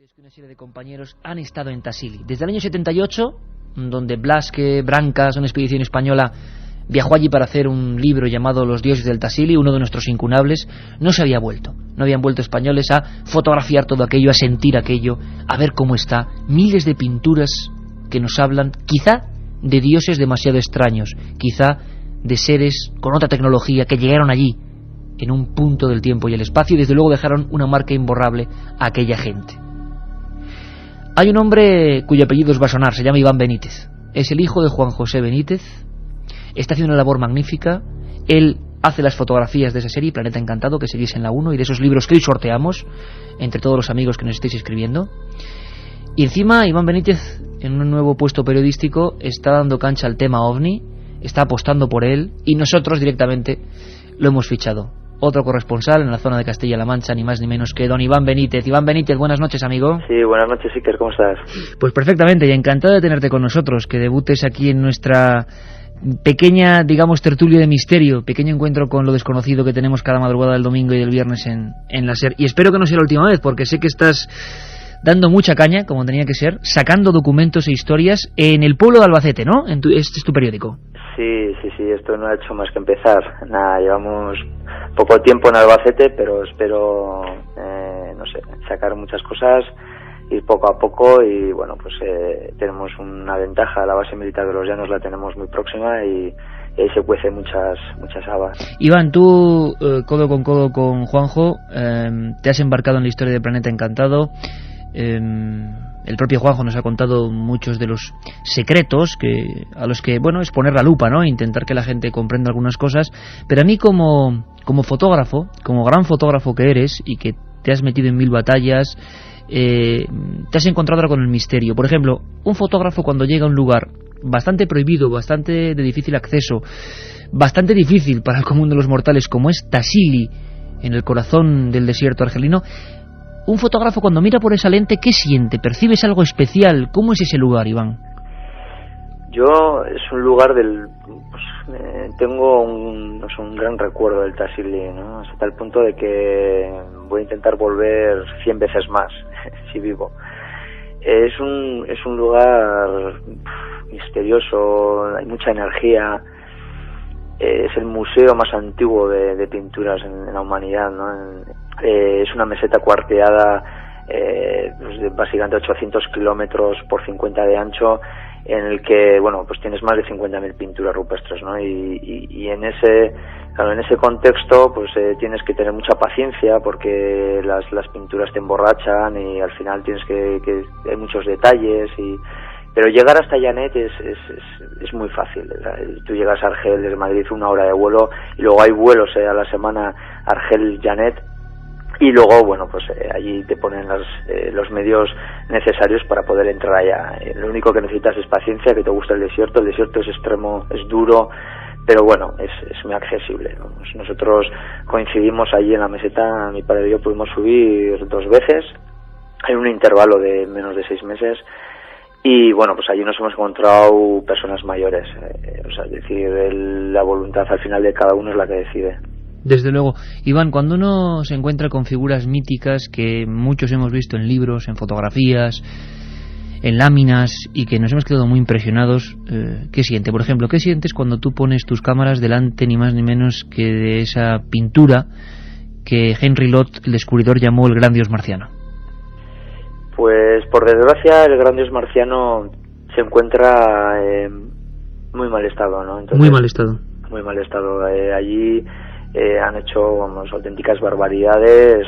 Es que una serie de compañeros han estado en Tassili desde el año 78, donde Blasque Brancas, una expedición española, viajó allí para hacer un libro llamado Los dioses del Tassili, uno de nuestros incunables. No se había vuelto, no habían vuelto españoles a fotografiar todo aquello, a sentir aquello, a ver cómo está. Miles de pinturas que nos hablan quizá de dioses demasiado extraños, quizá de seres con otra tecnología que llegaron allí en un punto del tiempo y el espacio y desde luego dejaron una marca imborrable a aquella gente. Hay un hombre cuyo apellido os va a sonar, se llama Iván Benítez. Es el hijo de Juan José Benítez. Está haciendo una labor magnífica. Él hace las fotografías de esa serie, Planeta Encantado, que seguís en la 1, y de esos libros que hoy sorteamos entre todos los amigos que nos estéis escribiendo. Y encima Iván Benítez, en un nuevo puesto periodístico, está dando cancha al tema OVNI, está apostando por él, y nosotros directamente lo hemos fichado. Otro corresponsal en la zona de Castilla-La Mancha, ni más ni menos que don Iván Benítez. Iván Benítez, buenas noches, amigo. Sí, buenas noches, Iker, ¿cómo estás? Pues perfectamente, y encantado de tenerte con nosotros, que debutes aquí en nuestra pequeña, digamos, tertulia de misterio, pequeño encuentro con lo desconocido que tenemos cada madrugada del domingo y del viernes en la SER. Y espero que no sea la última vez, porque sé que estás dando mucha caña, como tenía que ser, sacando documentos e historias en el pueblo de Albacete, ¿no? Este es tu periódico. Sí, esto no ha hecho más que empezar. Nada, llevamos poco tiempo en Albacete, pero espero, no sé, sacar muchas cosas, ir poco a poco y, bueno, pues tenemos una ventaja. La base militar de Los Llanos la tenemos muy próxima y ahí se cuecen muchas habas. Iván, tú, codo con Juanjo, te has embarcado en la historia de Planeta Encantado. El propio Juanjo nos ha contado muchos de los secretos a los que, bueno, es poner la lupa, ¿no? Intentar que la gente comprenda algunas cosas. Pero a mí como fotógrafo, como gran fotógrafo que eres y que te has metido en 1000 batallas, te has encontrado ahora con el misterio. Por ejemplo, un fotógrafo cuando llega a un lugar bastante prohibido, bastante de difícil acceso, bastante difícil para el común de los mortales, como es Tassili, en el corazón del desierto argelino, un fotógrafo cuando mira por esa lente, ¿qué siente? ¿Percibes algo especial? ¿Cómo es ese lugar, Iván? Es un lugar tengo un gran recuerdo del Tassili, ¿no? Hasta tal punto de que voy a intentar volver 100 veces más, si vivo. Es un lugar misterioso, hay mucha energía. Es el museo más antiguo de pinturas en la humanidad, ¿no? Es una meseta cuarteada de básicamente 800 kilómetros por 50 de ancho, en el que, bueno, pues tienes más de 50.000 pinturas rupestres, ¿no? Y en ese contexto, pues tienes que tener mucha paciencia porque las pinturas te emborrachan y al final tienes que hay muchos detalles pero llegar hasta Llanet es muy fácil. Tú llegas a Argel desde Madrid 1 hora de vuelo y luego hay vuelos a la semana Argel-Llanet y luego, bueno, pues allí te ponen los medios necesarios para poder entrar allá. Lo único que necesitas es paciencia, que te guste el desierto es extremo, es duro, pero bueno, es muy accesible, ¿no? Nosotros coincidimos allí en la meseta, mi padre y yo pudimos subir 2 veces, en un intervalo de menos de 6 meses. Y bueno, pues allí nos hemos encontrado personas mayores, es decir, la voluntad al final de cada uno es la que decide. Desde luego. Iván, cuando uno se encuentra con figuras míticas que muchos hemos visto en libros, en fotografías, en láminas y que nos hemos quedado muy impresionados, ¿qué siente? Por ejemplo, ¿qué sientes cuando tú pones tus cámaras delante ni más ni menos que de esa pintura que Henry Lott, el descubridor, llamó el gran dios marciano? Pues por desgracia el gran dios marciano se encuentra en muy mal estado, ¿no? Entonces, muy mal estado. Allí han hecho auténticas barbaridades,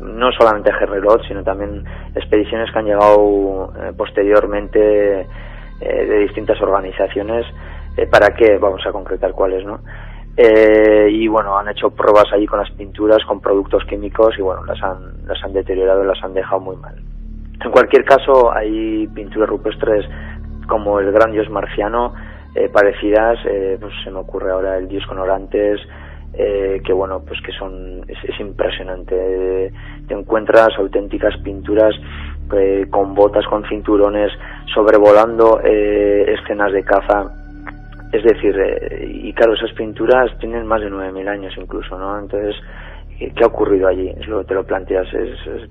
no solamente Henry Lott, sino también expediciones que han llegado posteriormente de distintas organizaciones. ¿Para qué? Vamos a concretar cuáles, ¿no? Y bueno, han hecho pruebas allí con las pinturas, con productos químicos y bueno, las han deteriorado, las han dejado muy mal. En cualquier caso, hay pinturas rupestres como el gran dios marciano, parecidas, pues se me ocurre ahora el dios con orantes, que bueno, pues que es impresionante. Te encuentras auténticas pinturas con botas, con cinturones, sobrevolando escenas de caza. Es decir, y claro, esas pinturas tienen más de 9.000 años incluso, ¿no? Entonces, ¿qué ha ocurrido allí? Es lo que te lo planteas.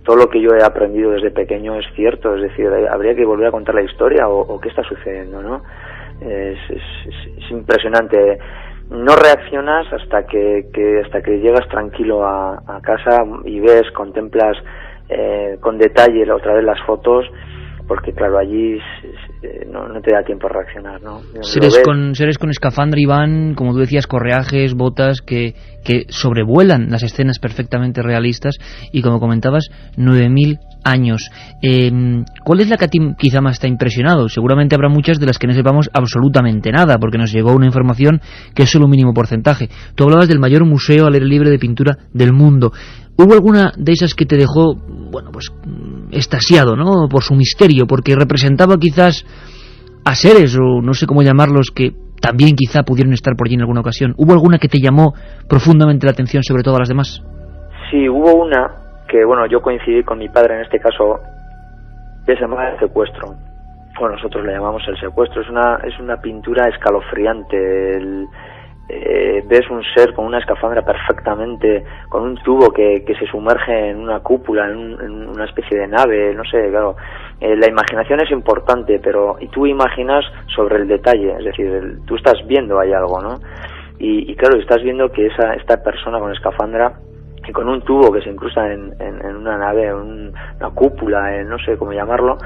Todo lo que yo he aprendido desde pequeño es cierto, es decir, habría que volver a contar la historia o qué está sucediendo, ¿no? Es impresionante. No reaccionas hasta que llegas tranquilo a casa y ves, contemplas con detalle otra vez las fotos, porque claro, allí no te da tiempo a reaccionar, ¿no? Seres con escafandra, Iván, como tú decías, correajes, botas que sobrevuelan las escenas perfectamente realistas, y como comentabas, 9.000 años. ¿Cuál es la que a ti quizá más te ha impresionado? Seguramente habrá muchas de las que no sepamos absolutamente nada, porque nos llegó una información que es solo un mínimo porcentaje. Tú hablabas del mayor museo al aire libre de pintura del mundo. ¿Hubo alguna de esas que te dejó, bueno, pues extasiado, ¿no?, por su misterio, porque representaba quizás a seres, o no sé cómo llamarlos, que también quizá pudieron estar por allí en alguna ocasión? ¿Hubo alguna que te llamó profundamente la atención sobre todas las demás? Sí, hubo una que, bueno, yo coincidí con mi padre en este caso, que se llama El Secuestro. Bueno, nosotros le llamamos El Secuestro. Es una pintura escalofriante. Ves un ser con una escafandra perfectamente, con un tubo que se sumerge en una cúpula, en una especie de nave, no sé, claro. La imaginación es importante, y tú imaginas sobre el detalle, es decir, tú estás viendo ahí algo, ¿no? Y claro, estás viendo que esta persona con escafandra y con un tubo que se incrusta en una nave, una cúpula, no sé cómo llamarlo,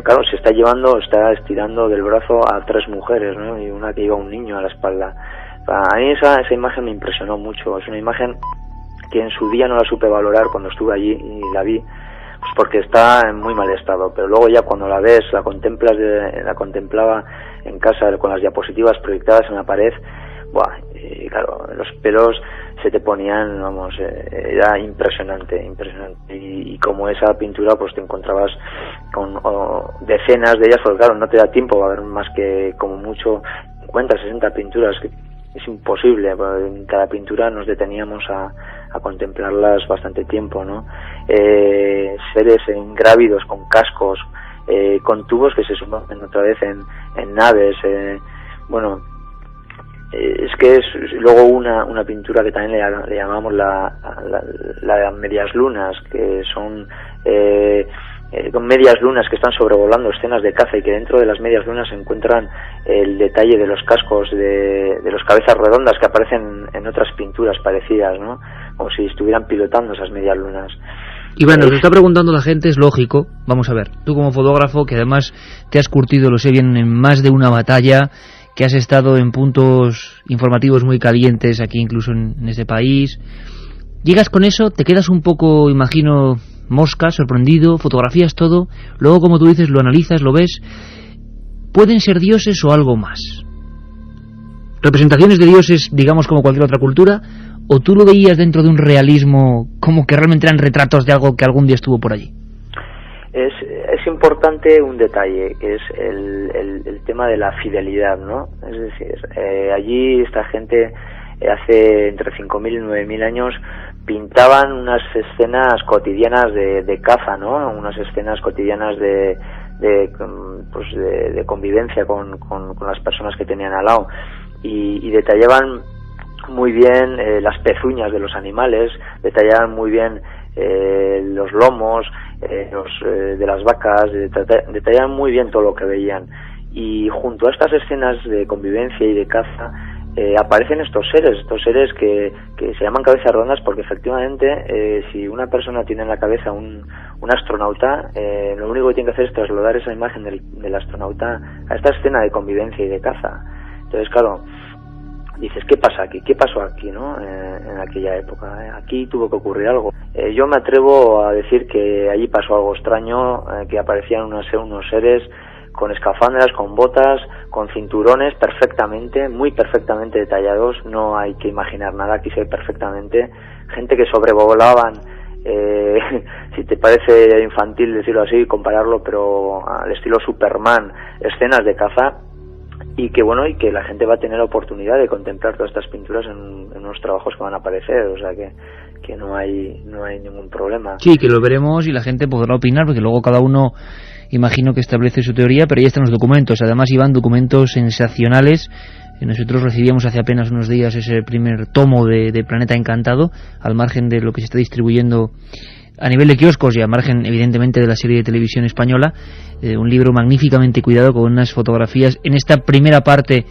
claro, está estirando del brazo a 3 mujeres, ¿no? Y una que lleva un niño a la espalda. A mí esa imagen me impresionó mucho. Es una imagen que en su día no la supe valorar cuando estuve allí y la vi, pues porque está en muy mal estado, pero luego ya cuando la ves, la contemplaba en casa con las diapositivas proyectadas en la pared, y claro, los pelos se te ponían, vamos, era impresionante. Y como esa pintura, pues te encontrabas con decenas de ellas, porque claro, no te da tiempo a ver más que como mucho 50, 60 pinturas, que es imposible, porque en cada pintura nos deteníamos a contemplarlas bastante tiempo, ¿no? Seres ingrávidos con cascos, con tubos que se sumergen otra vez en naves, bueno, es que es luego una pintura que también le llamamos la medias lunas, que son con medias lunas que están sobrevolando escenas de caza, y que dentro de las medias lunas se encuentran el detalle de los cascos de los cabezas redondas que aparecen en otras pinturas parecidas, ¿no? Como si estuvieran pilotando esas medias lunas. Y bueno, nos está preguntando la gente, es lógico. Vamos a ver, tú como fotógrafo, que además te has curtido, lo sé bien, en más de una batalla, que has estado en puntos informativos muy calientes aquí incluso en este país, llegas con eso, te quedas un poco, imagino, mosca, sorprendido, fotografías todo, luego, como tú dices, lo analizas, lo ves. ¿Pueden ser dioses o algo más? ¿Representaciones de dioses, digamos, como cualquier otra cultura? ¿O tú lo veías dentro de un realismo como que realmente eran retratos de algo que algún día estuvo por allí? Es importante un detalle, que es el tema de la fidelidad, ¿no? Es decir, allí esta gente hace entre 5.000 y 9.000 años pintaban unas escenas cotidianas de caza, ¿no? Unas escenas cotidianas de convivencia con las personas que tenían al lado, y detallaban muy bien las pezuñas de los animales, detallaban muy bien los lomos de las vacas, detallaban muy bien todo lo que veían, y junto a estas escenas de convivencia y de caza aparecen estos seres que se llaman cabezas redondas, porque efectivamente si una persona tiene en la cabeza un astronauta, lo único que tiene que hacer es trasladar esa imagen del astronauta a esta escena de convivencia y de caza. Entonces, claro, dices, ¿qué pasa aquí? ¿Qué pasó aquí, no? En aquella época. Aquí tuvo que ocurrir algo. Yo me atrevo a decir que allí pasó algo extraño, que aparecían unos seres con escafandras, con botas, con cinturones muy perfectamente detallados. No hay que imaginar nada, aquí se ve perfectamente. Gente que sobrevolaban, si te parece infantil decirlo así, compararlo, pero al estilo Superman, escenas de caza, y que la gente va a tener la oportunidad de contemplar todas estas pinturas en unos trabajos que van a aparecer, o sea que no hay ningún problema. Sí, que lo veremos y la gente podrá opinar, porque luego cada uno imagino que establece su teoría, pero ya están los documentos. Además, Iván, documentos sensacionales. Nosotros recibíamos hace apenas unos días ese primer tomo de Planeta Encantado, al margen de lo que se está distribuyendo a nivel de kioscos y al margen, evidentemente, de la serie de televisión española. Un libro magníficamente cuidado, con unas fotografías en esta primera parte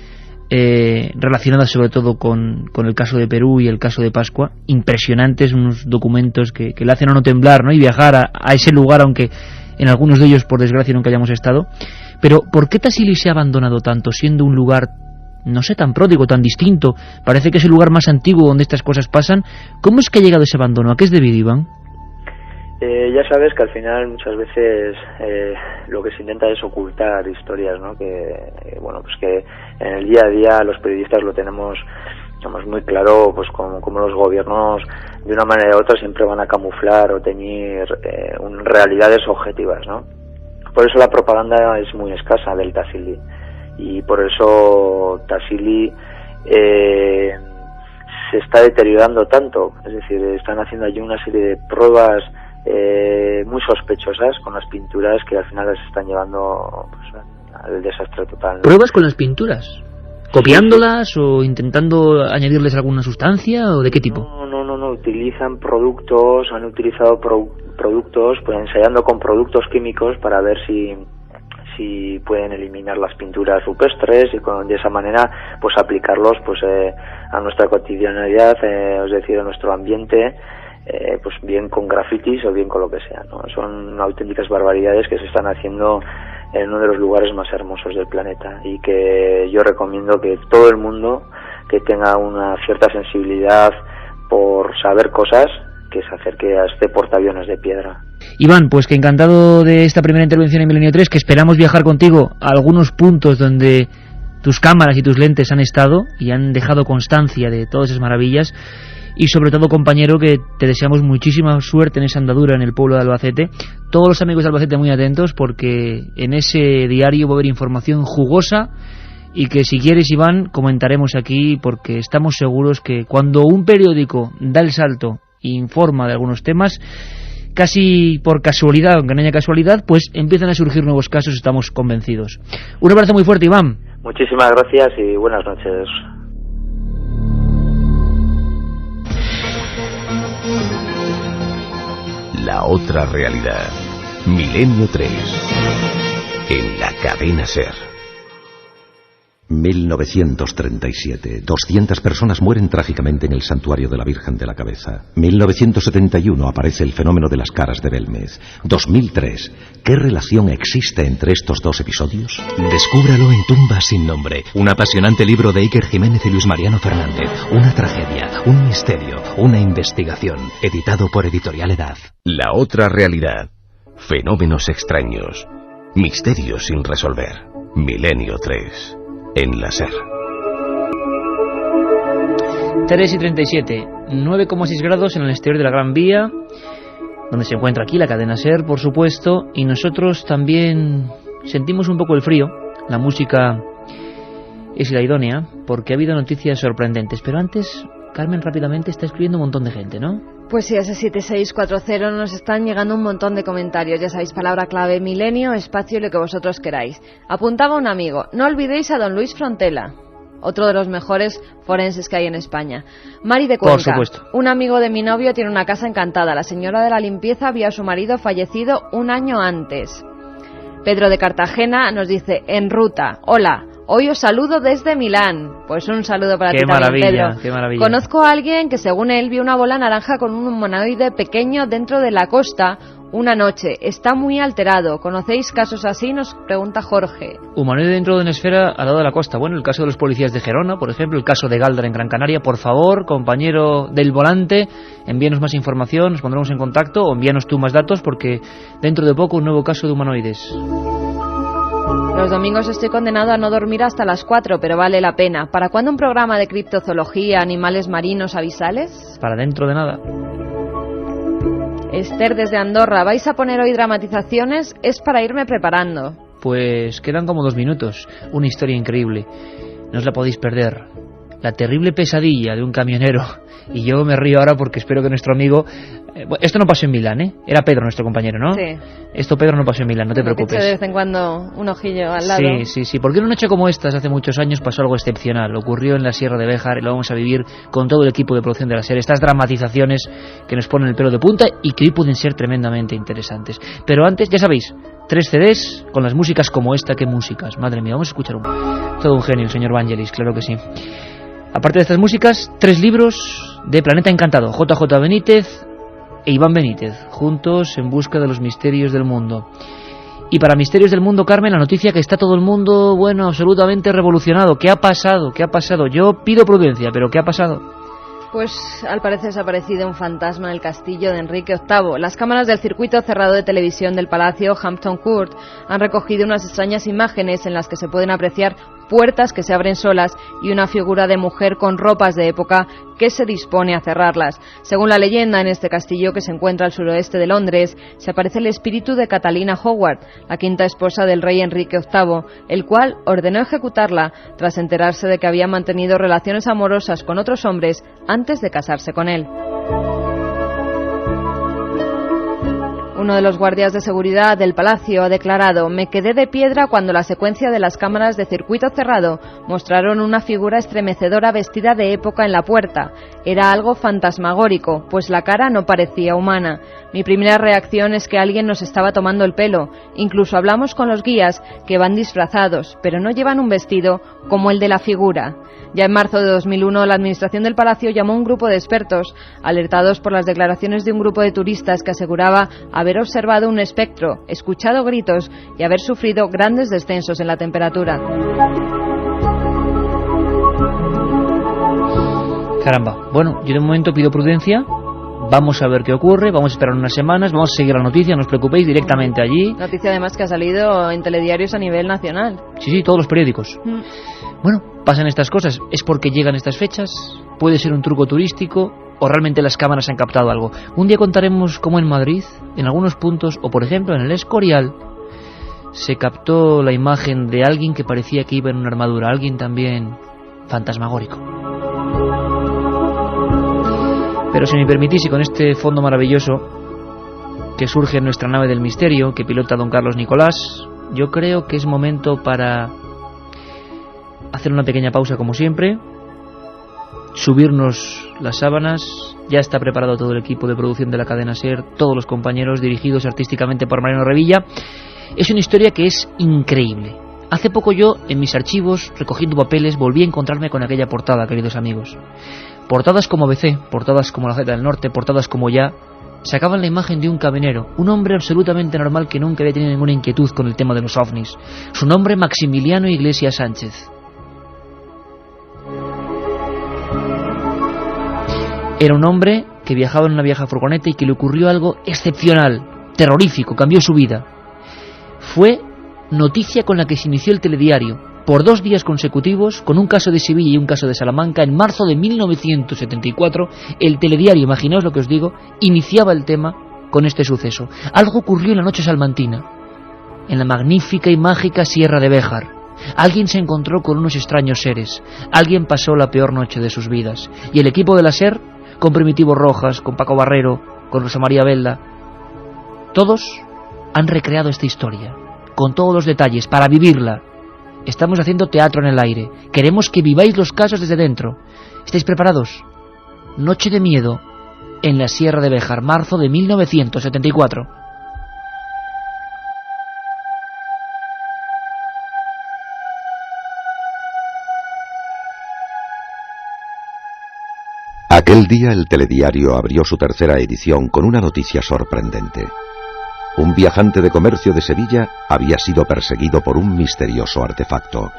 relacionadas sobre todo con el caso de Perú y el caso de Pascua. Impresionantes, unos documentos que le hacen a uno temblar, ¿no? Y viajar a ese lugar, aunque en algunos de ellos, por desgracia, nunca hayamos estado. Pero, ¿por qué Tassili se ha abandonado tanto, siendo un lugar, no sé, tan pródigo, tan distinto? Parece que es el lugar más antiguo donde estas cosas pasan. ¿Cómo es que ha llegado ese abandono? ¿A qué es debido, Iván? Ya sabes que al final muchas veces lo que se intenta es ocultar historias, ¿no? Bueno, pues que en el día a día los periodistas lo tenemos muy claro, pues como los gobiernos de una manera u otra siempre van a camuflar o teñir realidades objetivas, ¿no? Por eso la propaganda es muy escasa del Tassili, y por eso Tassili se está deteriorando tanto. Es decir, están haciendo allí una serie de pruebas muy sospechosas con las pinturas que al final les están llevando, pues, al desastre total, ¿no? ¿Pruebas con las pinturas? ¿Copiándolas, sí, o intentando añadirles alguna sustancia, o de qué tipo? No, utilizan productos, han utilizado productos, pues ensayando con productos químicos para ver si pueden eliminar las pinturas rupestres y de esa manera pues aplicarlos pues a nuestra cotidianidad, es decir, a nuestro ambiente, pues bien con grafitis o bien con lo que sea, ¿no? Son auténticas barbaridades que se están haciendo en uno de los lugares más hermosos del planeta, y que yo recomiendo que todo el mundo que tenga una cierta sensibilidad por saber cosas, que se acerque a este portaaviones de piedra. Iván, pues que encantado de esta primera intervención en Milenio 3, que esperamos viajar contigo a algunos puntos donde tus cámaras y tus lentes han estado y han dejado constancia de todas esas maravillas. Y sobre todo, compañero, que te deseamos muchísima suerte en esa andadura en el pueblo de Albacete. Todos los amigos de Albacete muy atentos, porque en ese diario va a haber información jugosa, y que si quieres, Iván, comentaremos aquí, porque estamos seguros que cuando un periódico da el salto e informa de algunos temas, casi por casualidad, aunque no haya casualidad, pues empiezan a surgir nuevos casos, estamos convencidos. Un abrazo muy fuerte, Iván. Muchísimas gracias y buenas noches. La otra realidad. Milenio 3. En la cadena SER. 1937. 200 personas mueren trágicamente en el santuario de la Virgen de la Cabeza. 1971 aparece el fenómeno de las caras de Belmez. 2003. ¿Qué relación existe entre estos dos episodios? Descúbralo en Tumbas sin nombre. Un apasionante libro de Iker Jiménez y Luis Mariano Fernández. Una tragedia, un misterio, una investigación. Editado por Editorial Edad. La otra realidad. Fenómenos extraños. Misterios sin resolver. Milenio 3. En la SER. 3:37, 9,6 grados en el exterior de la Gran Vía, donde se encuentra aquí la cadena SER, por supuesto, y nosotros también sentimos un poco el frío. La música es la idónea, porque ha habido noticias sorprendentes. Pero antes, Carmen, rápidamente, está escribiendo un montón de gente, ¿no? Pues sí, a ese 7640 nos están llegando un montón de comentarios. Ya sabéis, palabra clave: milenio, espacio y lo que vosotros queráis. Apuntaba un amigo: no olvidéis a don Luis Frontela, otro de los mejores forenses que hay en España. Mari de Cuenca: por supuesto. Un amigo de mi novio tiene una casa encantada. La señora de la limpieza vio a su marido fallecido un año antes. Pedro de Cartagena nos dice: en ruta, hola, hoy os saludo desde Milán. Pues un saludo para ti también, Pedro. Qué maravilla. Conozco a alguien que, según él, vio una bola naranja con un humanoide pequeño dentro de la costa una noche. Está muy alterado. ¿Conocéis casos así?, nos pregunta Jorge. Humanoide dentro de una esfera al lado de la costa. Bueno, el caso de los policías de Gerona, por ejemplo, el caso de Gáldara en Gran Canaria. Por favor, compañero del volante, envíanos más información, nos pondremos en contacto, o envíanos tú más datos, porque dentro de poco un nuevo caso de humanoides. Los domingos estoy condenado a no dormir hasta las 4, pero vale la pena. ¿Para cuándo un programa de criptozoología, animales marinos, avisales? Para dentro de nada. Esther desde Andorra: ¿vais a poner hoy dramatizaciones? Es para irme preparando. Pues quedan como 2 minutos. Una historia increíble. No os la podéis perder. la terrible pesadilla de un camionero, y yo me río ahora porque espero que nuestro amigo... esto no pasó en Milán, ¿eh? Era Pedro nuestro compañero, ¿no? Sí. Esto, Pedro, no pasó en Milán, no te preocupes. Que de vez en cuando un ojillo al lado. Sí, porque en una noche como esta, hace muchos años, pasó algo excepcional. Ocurrió en la Sierra de Béjar y lo vamos a vivir con todo el equipo de producción de la serie. Estas dramatizaciones que nos ponen el pelo de punta y que hoy pueden ser tremendamente interesantes. Pero antes, ya sabéis, 3 CDs con las músicas como esta. ¿Qué músicas? Madre mía, vamos a escuchar todo un genio, el señor Vangelis, claro que sí. Aparte de estas músicas, 3 libros de Planeta Encantado. JJ Benítez e Iván Benítez, juntos en busca de los misterios del mundo. Y para Misterios del Mundo, Carmen, la noticia que está todo el mundo, bueno, absolutamente revolucionado. ¿Qué ha pasado? ¿Qué ha pasado? Yo pido prudencia, pero ¿qué ha pasado? Pues al parecer se ha aparecido un fantasma en el castillo de Enrique VIII. Las cámaras del circuito cerrado de televisión del Palacio Hampton Court han recogido unas extrañas imágenes en las que se pueden apreciar puertas que se abren solas y una figura de mujer con ropas de época que se dispone a cerrarlas. Según la leyenda, en este castillo, que se encuentra al suroeste de Londres, se aparece el espíritu de Catalina Howard, la quinta esposa del rey Enrique VIII, el cual ordenó ejecutarla tras enterarse de que había mantenido relaciones amorosas con otros hombres antes de casarse con él. Uno de los guardias de seguridad del palacio ha declarado: me quedé de piedra cuando la secuencia de las cámaras de circuito cerrado mostraron una figura estremecedora vestida de época en la puerta. Era algo fantasmagórico, pues la cara no parecía humana. Mi primera reacción es que alguien nos estaba tomando el pelo. Incluso hablamos con los guías, que van disfrazados, pero no llevan un vestido como el de la figura. Ya en marzo de 2001, la administración del palacio llamó a un grupo de expertos, alertados por las declaraciones de un grupo de turistas que aseguraba haber observado un espectro, escuchado gritos y haber sufrido grandes descensos en la temperatura. Caramba, bueno, yo de momento pido prudencia. Vamos a ver qué ocurre, vamos a esperar unas semanas, vamos a seguir la noticia, no os preocupéis, directamente allí. Noticia además que ha salido en telediarios a nivel nacional. Sí, todos los periódicos. Bueno, pasan estas cosas, ¿es porque llegan estas fechas? ¿Puede ser un truco turístico? ¿O realmente las cámaras han captado algo? Un día contaremos cómo en Madrid, en algunos puntos, o por ejemplo en el Escorial, se captó la imagen de alguien que parecía que iba en una armadura, alguien también fantasmagórico. Pero si me permitís, y con este fondo maravilloso que surge en nuestra nave del misterio, que pilota don Carlos Nicolás, yo creo que es momento para hacer una pequeña pausa como siempre, subirnos las sábanas. Ya está preparado todo el equipo de producción de la cadena SER, todos los compañeros dirigidos artísticamente por Mariano Revilla. Es una historia que es increíble. Hace poco yo, en mis archivos, recogiendo papeles, volví a encontrarme con aquella portada, queridos amigos. Portadas como ABC, portadas como La Zeta del Norte, portadas como Ya, sacaban la imagen de un camionero, un hombre absolutamente normal que nunca había tenido ninguna inquietud con el tema de los ovnis. Su nombre, Maximiliano Iglesias Sánchez. Era un hombre que viajaba en una vieja furgoneta y que le ocurrió algo excepcional, terrorífico, cambió su vida. Fue noticia con la que se inició el telediario, por 2 días consecutivos, con un caso de Sevilla y un caso de Salamanca. En marzo de 1974, el telediario, imaginaos lo que os digo, iniciaba el tema con este suceso. Algo ocurrió en la noche salmantina, en la magnífica y mágica Sierra de Béjar. Alguien se encontró con unos extraños seres, alguien pasó la peor noche de sus vidas, y el equipo de la SER, con Primitivo Rojas, con Paco Barrero, con Rosa María Belda, todos han recreado esta historia, con todos los detalles, para vivirla. Estamos haciendo teatro en el aire. Queremos que viváis los casos desde dentro. ¿Estáis preparados? Noche de miedo en la Sierra de Béjar, marzo de 1974. Aquel día el telediario abrió su tercera edición con una noticia sorprendente. Un viajante de comercio de Sevilla había sido perseguido por un misterioso artefacto.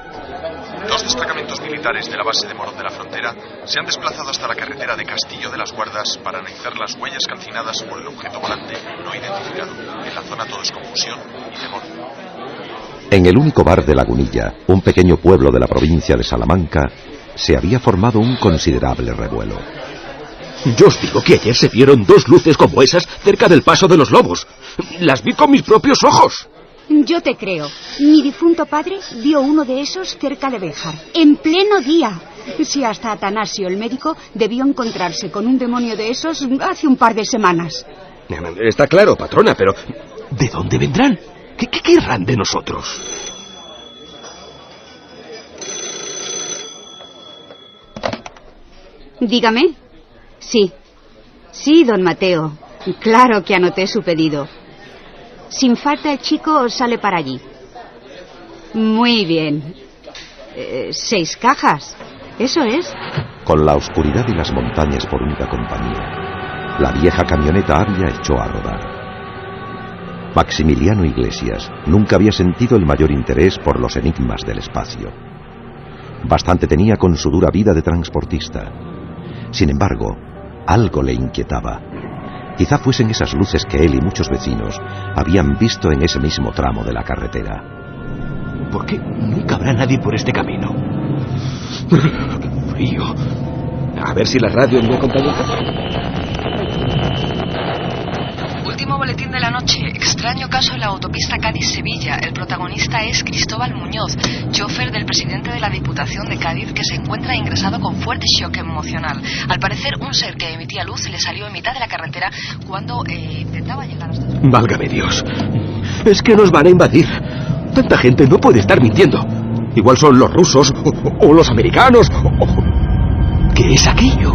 2 destacamentos militares de la base de Morón de la Frontera se han desplazado hasta la carretera de Castillo de las Guardas para analizar las huellas calcinadas por el objeto volante no identificado. En la zona todo es confusión y temor. En el único bar de Lagunilla, un pequeño pueblo de la provincia de Salamanca, se había formado un considerable revuelo. Yo os digo que ayer se vieron 2 luces como esas cerca del Paso de los Lobos. Las vi con mis propios ojos. Yo te creo. Mi difunto padre vio uno de esos cerca de Béjar, en pleno día. Si hasta Atanasio, el médico, debió encontrarse con un demonio de esos hace un par de semanas. Está claro, patrona, pero ¿de dónde vendrán? ¿Qué querrán de nosotros? Dígame. Sí, don Mateo. Claro que anoté su pedido. Sin falta el chico sale para allí. Muy bien. 6 cajas. Eso es. Con la oscuridad y las montañas por única compañía, la vieja camioneta Avia echó a rodar. Maximiliano Iglesias nunca había sentido el mayor interés por los enigmas del espacio. Bastante tenía con su dura vida de transportista. Sin embargo, algo le inquietaba. Quizá fuesen esas luces que él y muchos vecinos habían visto en ese mismo tramo de la carretera. ¿Por qué nunca habrá nadie por este camino? ¡Qué frío! A ver si la radio me acompaña. Último boletín de la noche. Extraño caso en la autopista Cádiz-Sevilla. El protagonista es Cristóbal Muñoz, chofer del presidente de la Diputación de Cádiz, que se encuentra ingresado con fuerte shock emocional. Al parecer, un ser que emitía luz le salió en mitad de la carretera cuando intentaba llegar hasta... Válgame Dios. Es que nos van a invadir. Tanta gente no puede estar mintiendo. Igual son los rusos o los americanos. ¿Qué es aquello?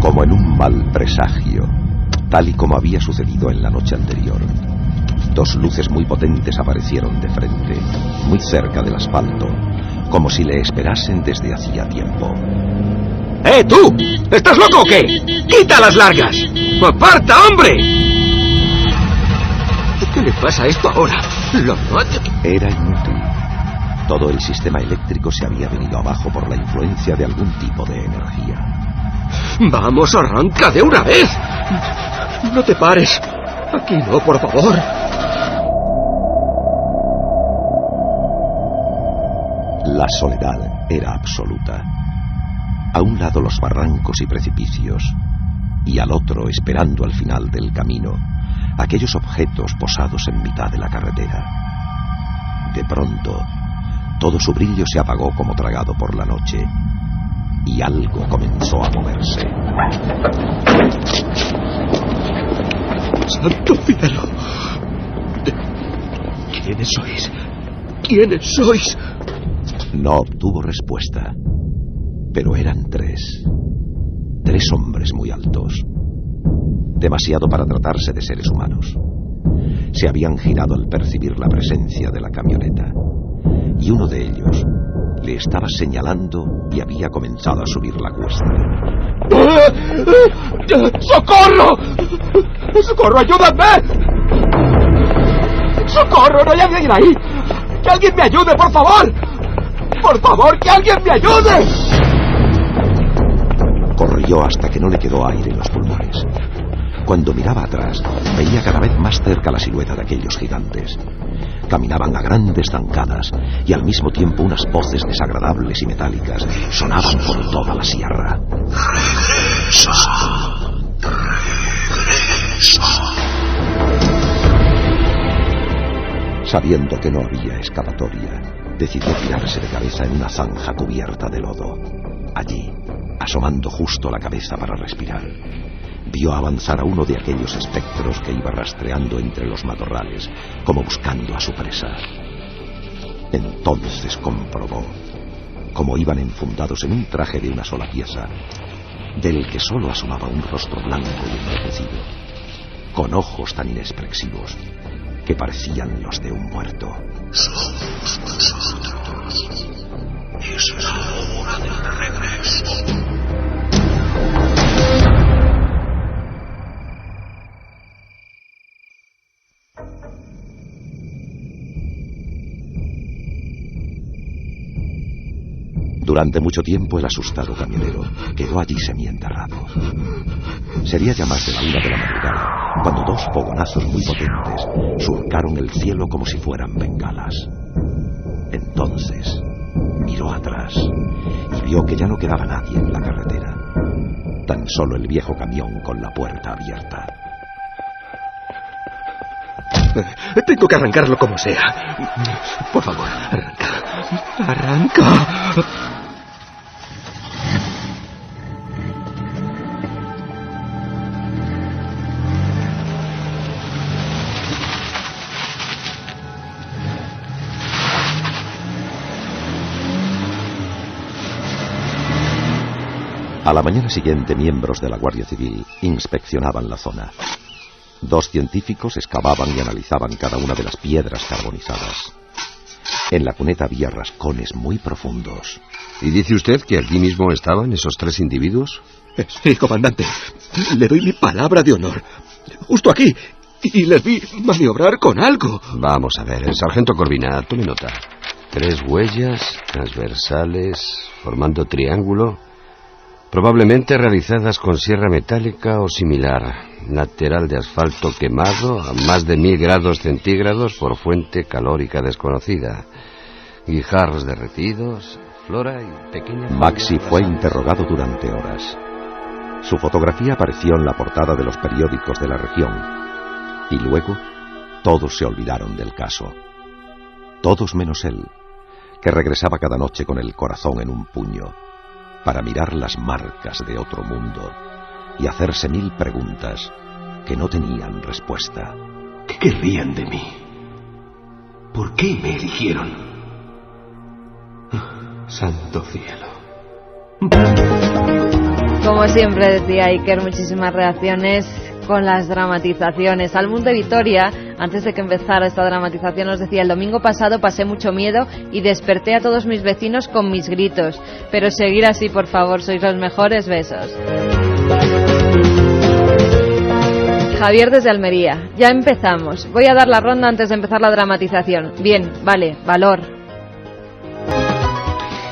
Como en un mal presagio, tal y como había sucedido en la noche anterior, 2 luces muy potentes aparecieron de frente, muy cerca del asfalto, como si le esperasen desde hacía tiempo. ¡Tú! ¿Estás loco o qué? ¡Quita las largas! ¡Aparta, hombre! ¿Qué le pasa a esto ahora? Era inútil. Todo el sistema eléctrico se había venido abajo por la influencia de algún tipo de energía. ¡Vamos, arranca de una vez! ¡No te pares! Aquí no, por favor. La soledad era absoluta. A un lado los barrancos y precipicios, y al otro, esperando al final del camino, aquellos objetos posados en mitad de la carretera. De pronto, todo su brillo se apagó como tragado por la noche, y algo comenzó a moverse. ¡Santo cielo! ¿Quiénes sois? ¿Quiénes sois? No obtuvo respuesta, pero eran 3. 3 hombres muy altos. Demasiado para tratarse de seres humanos. Se habían girado al percibir la presencia de la camioneta, y uno de ellos le estaba señalando y había comenzado a subir la cuesta. ¡Socorro! ¡Socorro, ayúdame! ¡Socorro, no hay alguien ahí! ¡Que alguien me ayude, por favor! ¡Por favor, que alguien me ayude! Corrió hasta que no le quedó aire en los pulmones. Cuando miraba atrás, veía cada vez más cerca la silueta de aquellos gigantes. Caminaban a grandes zancadas y al mismo tiempo unas voces desagradables y metálicas sonaban por toda la sierra. ¡Regresa! ¡Regresa! Sabiendo que no había escapatoria, decidió tirarse de cabeza en una zanja cubierta de lodo. Allí, asomando justo la cabeza para respirar, vio avanzar a uno de aquellos espectros que iba rastreando entre los matorrales, como buscando a su presa. Entonces comprobó cómo iban enfundados en un traje de una sola pieza, del que solo asomaba un rostro blanco y envejecido, con ojos tan inexpresivos que parecían los de un muerto. Somos nosotros. Es la hora del regreso. Durante mucho tiempo el asustado camionero quedó allí semienterrado. Sería ya más de la 1 de la madrugada cuando 2 fogonazos muy potentes surcaron el cielo como si fueran bengalas. Entonces miró atrás y vio que ya no quedaba nadie en la carretera, tan solo el viejo camión con la puerta abierta. Tengo que arrancarlo como sea. Por favor, arranca. Arranca. A la mañana siguiente, miembros de la Guardia Civil inspeccionaban la zona. 2 científicos excavaban y analizaban cada una de las piedras carbonizadas. En la cuneta había rascones muy profundos. ¿Y dice usted que aquí mismo estaban esos 3 individuos? Sí, comandante. Le doy mi palabra de honor. Justo aquí. Y les vi maniobrar con algo. Vamos a ver, el sargento Corvina, tome nota. 3 huellas transversales formando triángulo, probablemente realizadas con sierra metálica o similar, lateral de asfalto quemado a más de 1000 grados centígrados por fuente calórica desconocida, guijarros derretidos, flora y pequeña... Maxi fue interrogado durante horas. Su fotografía apareció en la portada de los periódicos de la región. Y luego, todos se olvidaron del caso. Todos menos él, que regresaba cada noche con el corazón en un puño, para mirar las marcas de otro mundo y hacerse 1000 preguntas que no tenían respuesta. ¿Qué querrían de mí? ¿Por qué me eligieron? Santo cielo. Como siempre decía Iker, muchísimas reacciones con las dramatizaciones. Al Mundo de Vitoria, antes de que empezara esta dramatización, nos decía: el domingo pasado pasé mucho miedo y desperté a todos mis vecinos con mis gritos. Pero seguir así, por favor, sois los mejores. Besos. Javier desde Almería: ya empezamos. Voy a dar la ronda antes de empezar la dramatización. Bien, vale, valor.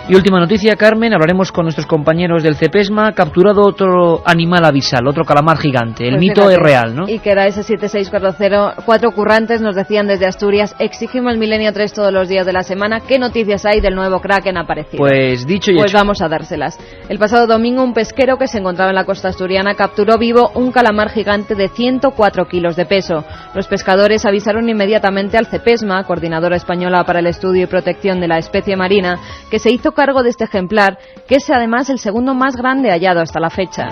Y última noticia, Carmen, hablaremos con nuestros compañeros del CEPESMA. Capturado otro animal abisal, otro calamar gigante. El mito fíjate, es real, ¿no? Y que era ese 7640. 4 currantes nos decían desde Asturias: exigimos el Milenio 3 todos los días de la semana. ¿Qué noticias hay del nuevo Kraken aparecido? Pues dicho y hecho. Pues vamos a dárselas. El pasado domingo, un pesquero que se encontraba en la costa asturiana capturó vivo un calamar gigante de 104 kilos de peso. Los pescadores avisaron inmediatamente al CEPESMA, Coordinadora Española para el Estudio y Protección de la Especie Marina, que se hizo cargo de este ejemplar, que es además el segundo más grande hallado hasta la fecha.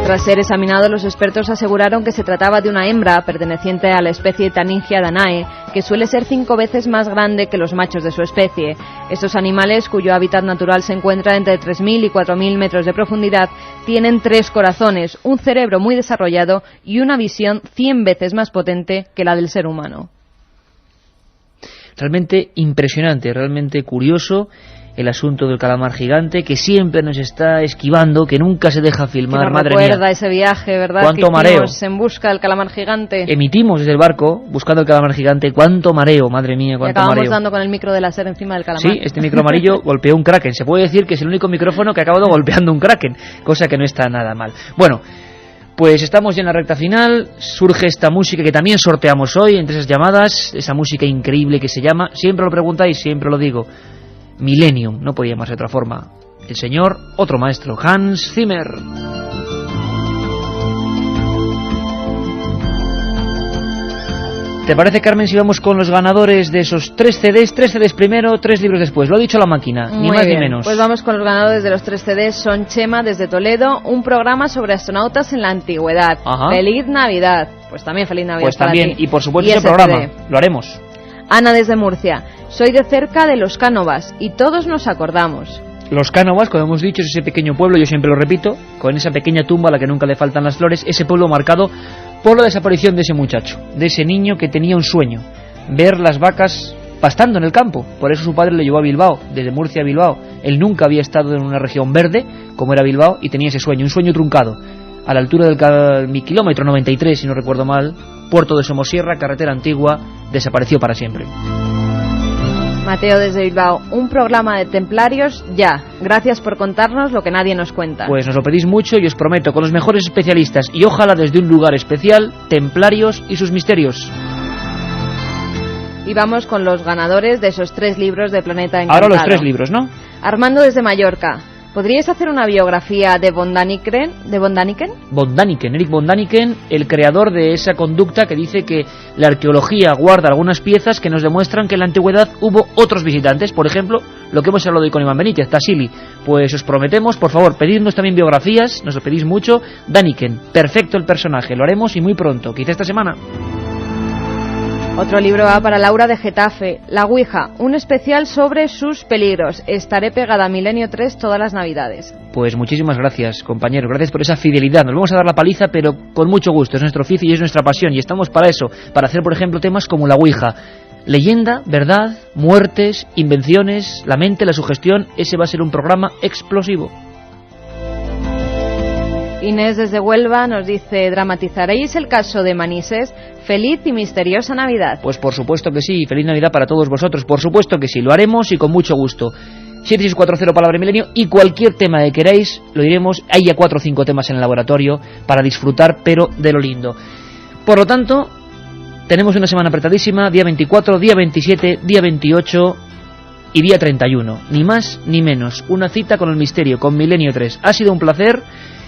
Tras ser examinado, los expertos aseguraron que se trataba de una hembra perteneciente a la especie Taningia danae, que suele ser 5 veces más grande que los machos de su especie. Estos animales, cuyo hábitat natural se encuentra entre 3.000 y 4.000 metros de profundidad, tienen 3 corazones, un cerebro muy desarrollado y una visión 100 veces más potente que la del ser humano. Realmente impresionante, realmente curioso el asunto del calamar gigante, que siempre nos está esquivando, que nunca se deja filmar. Que madre recuerda mía, ese viaje, ¿verdad? Cuánto mareo. En busca del calamar gigante. Emitimos desde el barco buscando el calamar gigante. Cuánto mareo, madre mía, cuánto y acabamos mareo. dando con el micro de láser encima del calamar. Sí, este micro amarillo golpeó un kraken. Se puede decir que es el único micrófono que ha acabado golpeando un kraken, cosa que no está nada mal. Bueno, pues estamos ya en la recta final. Surge esta música que también sorteamos hoy entre esas llamadas, esa música increíble que se llama, siempre lo preguntáis, siempre lo digo, Millennium, no podía llamarse de otra forma. El señor, otro maestro, Hans Zimmer. ¿Te parece, Carmen, si vamos con los ganadores de esos 3 CDs? 3 CDs primero, 3 libros después. Lo ha dicho la máquina, ni más ni menos. Pues vamos con los ganadores de los 3 CDs. Son Chema desde Toledo, un programa sobre astronautas en la antigüedad. Ajá. ¡Feliz Navidad! Pues también feliz Navidad. Pues también, ti. y por supuesto y ese programa, lo haremos. Ana desde Murcia: soy de cerca de Los Cánovas y todos nos acordamos. Los Cánovas, como hemos dicho, es ese pequeño pueblo, yo siempre lo repito, con esa pequeña tumba a la que nunca le faltan las flores, ese pueblo marcado por la desaparición de ese muchacho, de ese niño que tenía un sueño, ver las vacas pastando en el campo. Por eso su padre le llevó a Bilbao, desde Murcia a Bilbao. Él nunca había estado en una región verde como era Bilbao y tenía ese sueño, un sueño truncado. A la altura del kilómetro 93, si no recuerdo mal, puerto de Somosierra, carretera antigua, desapareció para siempre. Mateo desde Bilbao: un programa de templarios ya. Gracias por contarnos lo que nadie nos cuenta. Pues nos lo pedís mucho y os prometo, con los mejores especialistas y ojalá desde un lugar especial, templarios y sus misterios. Y vamos con los ganadores de esos 3 libros de Planeta Encantado. Ahora los 3 libros, ¿no? Armando desde Mallorca: ¿Podríais hacer una biografía de von Däniken? Eric von Däniken, el creador de esa conducta que dice que la arqueología guarda algunas piezas que nos demuestran que en la antigüedad hubo otros visitantes. Por ejemplo, lo que hemos hablado hoy con Iván Benítez, Tassili. Pues os prometemos, por favor, pedidnos también biografías, nos lo pedís mucho. Däniken, perfecto el personaje, lo haremos y muy pronto, quizá esta semana. Otro libro va para Laura de Getafe, La Ouija, un especial sobre sus peligros. Estaré pegada a Milenio 3 todas las Navidades. Pues muchísimas gracias, compañeros, gracias por esa fidelidad. Nos vamos a dar la paliza, pero con mucho gusto. Es nuestro oficio y es nuestra pasión, y estamos para eso, para hacer, por ejemplo, temas como La Ouija. Leyenda, verdad, muertes, invenciones, la mente, la sugestión. Ese va a ser un programa explosivo. Inés desde Huelva nos dice: ¿dramatizaréis el caso de Manises? Feliz y misteriosa Navidad. Pues por supuesto que sí, feliz Navidad para todos vosotros, por supuesto que sí, lo haremos y con mucho gusto. 7640 Palabra Milenio, y cualquier tema que queráis lo diremos. Hay ya 4 o 5 temas en el laboratorio para disfrutar, pero de lo lindo. Por lo tanto, tenemos una semana apretadísima, día 24, día 27, día 28 y día 31, ni más ni menos, una cita con el misterio, con Milenio 3. Ha sido un placer.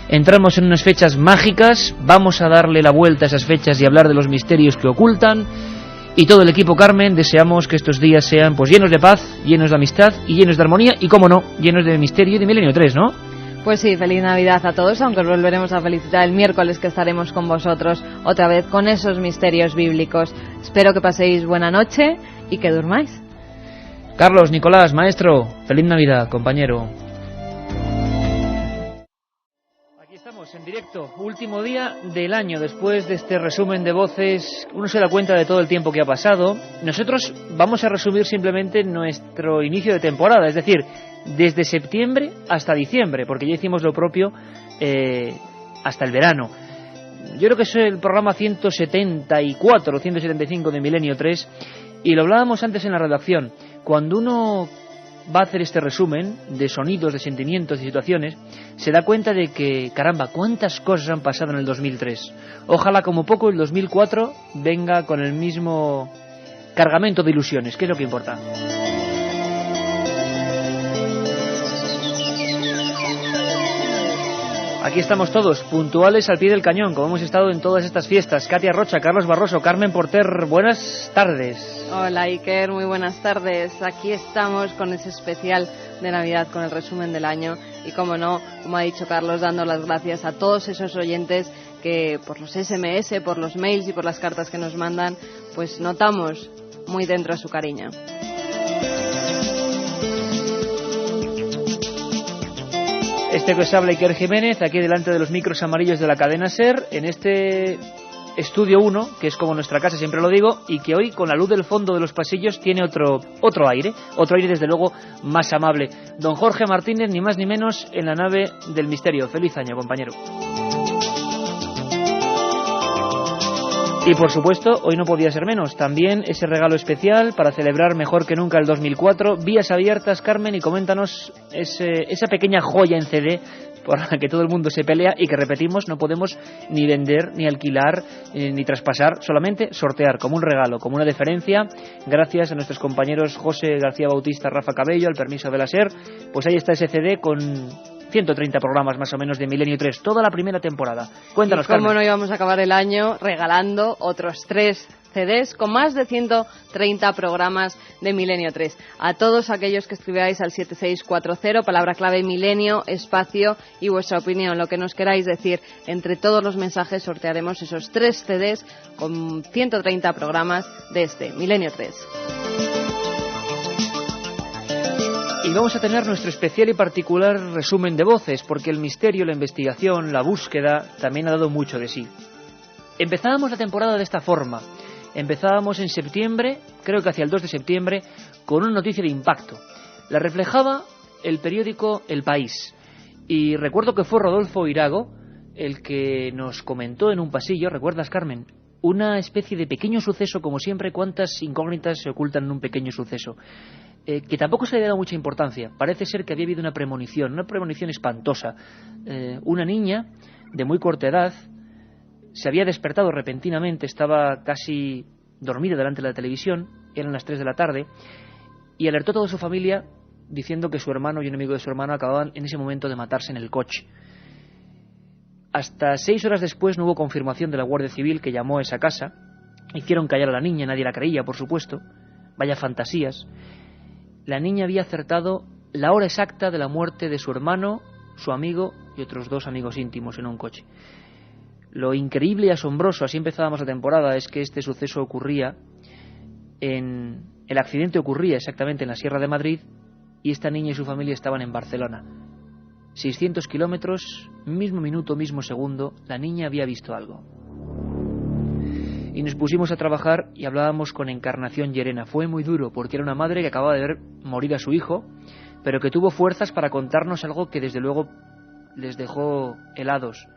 Entramos en unas fechas mágicas, vamos a darle la vuelta a esas fechas y hablar de los misterios que ocultan. Y todo el equipo Carmen deseamos que estos días sean pues llenos de paz, llenos de amistad y llenos de armonía y, cómo no, llenos de misterio y de Milenio 3, ¿no? Pues sí, feliz Navidad a todos, aunque os volveremos a felicitar el miércoles, que estaremos con vosotros otra vez con esos misterios bíblicos. Espero que paséis buena noche y que durmáis. Carlos, Nicolás, maestro, feliz Navidad, compañero. En directo, último día del año. Después de este resumen de voces, uno se da cuenta de todo el tiempo que ha pasado. Nosotros vamos a resumir simplemente nuestro inicio de temporada, es decir, desde septiembre hasta diciembre, porque ya hicimos lo propio hasta el verano. Yo creo que es el programa 174 o 175 de Milenio 3, y lo hablábamos antes en la redacción. Cuando uno va a hacer este resumen de sonidos, de sentimientos y situaciones, se da cuenta de que, caramba, cuántas cosas han pasado en el 2003. Ojalá como poco el 2004 venga con el mismo cargamento de ilusiones, que es lo que importa. Aquí estamos todos, puntuales al pie del cañón, como hemos estado en todas estas fiestas. Katia Rocha, Carlos Barroso, Carmen Porter, buenas tardes. Hola Iker, muy buenas tardes. Aquí estamos con ese especial de Navidad, con el resumen del año. Y como no, como ha dicho Carlos, dando las gracias a todos esos oyentes que por los SMS, por los mails y por las cartas que nos mandan, pues notamos muy dentro su cariño. Este que os habla Iker Jiménez, aquí delante de los micros amarillos de la cadena SER, en este estudio 1, que es como nuestra casa, siempre lo digo, y que hoy, con la luz del fondo de los pasillos, tiene otro aire desde luego más amable. Don Jorge Martínez, ni más ni menos, en la nave del misterio. Feliz año, compañero. Y por supuesto, hoy no podía ser menos, también ese regalo especial para celebrar mejor que nunca el 2004, vías abiertas, Carmen, y coméntanos esa pequeña joya en CD por la que todo el mundo se pelea y que, repetimos, no podemos ni vender, ni alquilar, ni traspasar, solamente sortear como un regalo, como una deferencia, gracias a nuestros compañeros José García Bautista, Rafa Cabello, al permiso de la SER. Pues ahí está ese CD con 130 programas más o menos de Milenio 3, toda la primera temporada. Cuéntanos, Carmen. ¿Cómo no íbamos a acabar el año regalando otros 3 CDs con más de 130 programas de Milenio 3? A todos aquellos que escribáis al 7640, palabra clave Milenio, espacio y vuestra opinión, lo que nos queráis decir. Entre todos los mensajes sortearemos esos 3 CDs con 130 programas de este Milenio 3. Y vamos a tener nuestro especial y particular resumen de voces, porque el misterio, la investigación, la búsqueda también ha dado mucho de sí. Empezábamos la temporada de esta forma. Empezábamos en septiembre, creo que hacia el 2 de septiembre, con una noticia de impacto. La reflejaba el periódico El País. Y recuerdo que fue Rodolfo Irago el que nos comentó en un pasillo, ¿recuerdas, Carmen? Una especie de pequeño suceso, como siempre, cuántas incógnitas se ocultan en un pequeño suceso. Que tampoco se le había dado mucha importancia. Parece ser que había habido una premonición espantosa. Una niña de muy corta edad se había despertado repentinamente, estaba casi dormida delante de la televisión, eran las 3 de la tarde, y alertó a toda su familia diciendo que su hermano y un amigo de su hermano acababan en ese momento de matarse en el coche. Hasta 6 horas después no hubo confirmación de la Guardia Civil, que llamó a esa casa. Hicieron callar a la niña, nadie la creía, por supuesto. Vaya fantasías. La niña había acertado la hora exacta de la muerte de su hermano, su amigo y otros 2 amigos íntimos en un coche. Lo increíble y asombroso, así empezábamos la temporada, es que este suceso ocurría el accidente ocurría exactamente en la Sierra de Madrid y esta niña y su familia estaban en Barcelona. 600 kilómetros, mismo minuto, mismo segundo, la niña había visto algo. Y nos pusimos a trabajar y hablábamos con Encarnación Llerena. Fue muy duro porque era una madre que acababa de ver morir a su hijo, pero que tuvo fuerzas para contarnos algo que desde luego les dejó helados.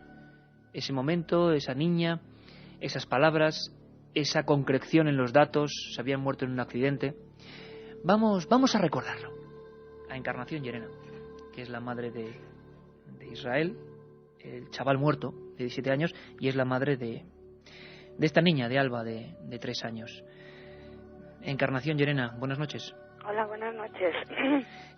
Ese momento, esa niña, esas palabras, esa concreción en los datos, se habían muerto en un accidente. Vamos a recordarlo. A Encarnación Llerena, que es la madre de Israel, el chaval muerto de 17 años, y es la madre de esta niña, de Alba, de 3 años. Encarnación Llerena, buenas noches. Hola, buenas noches.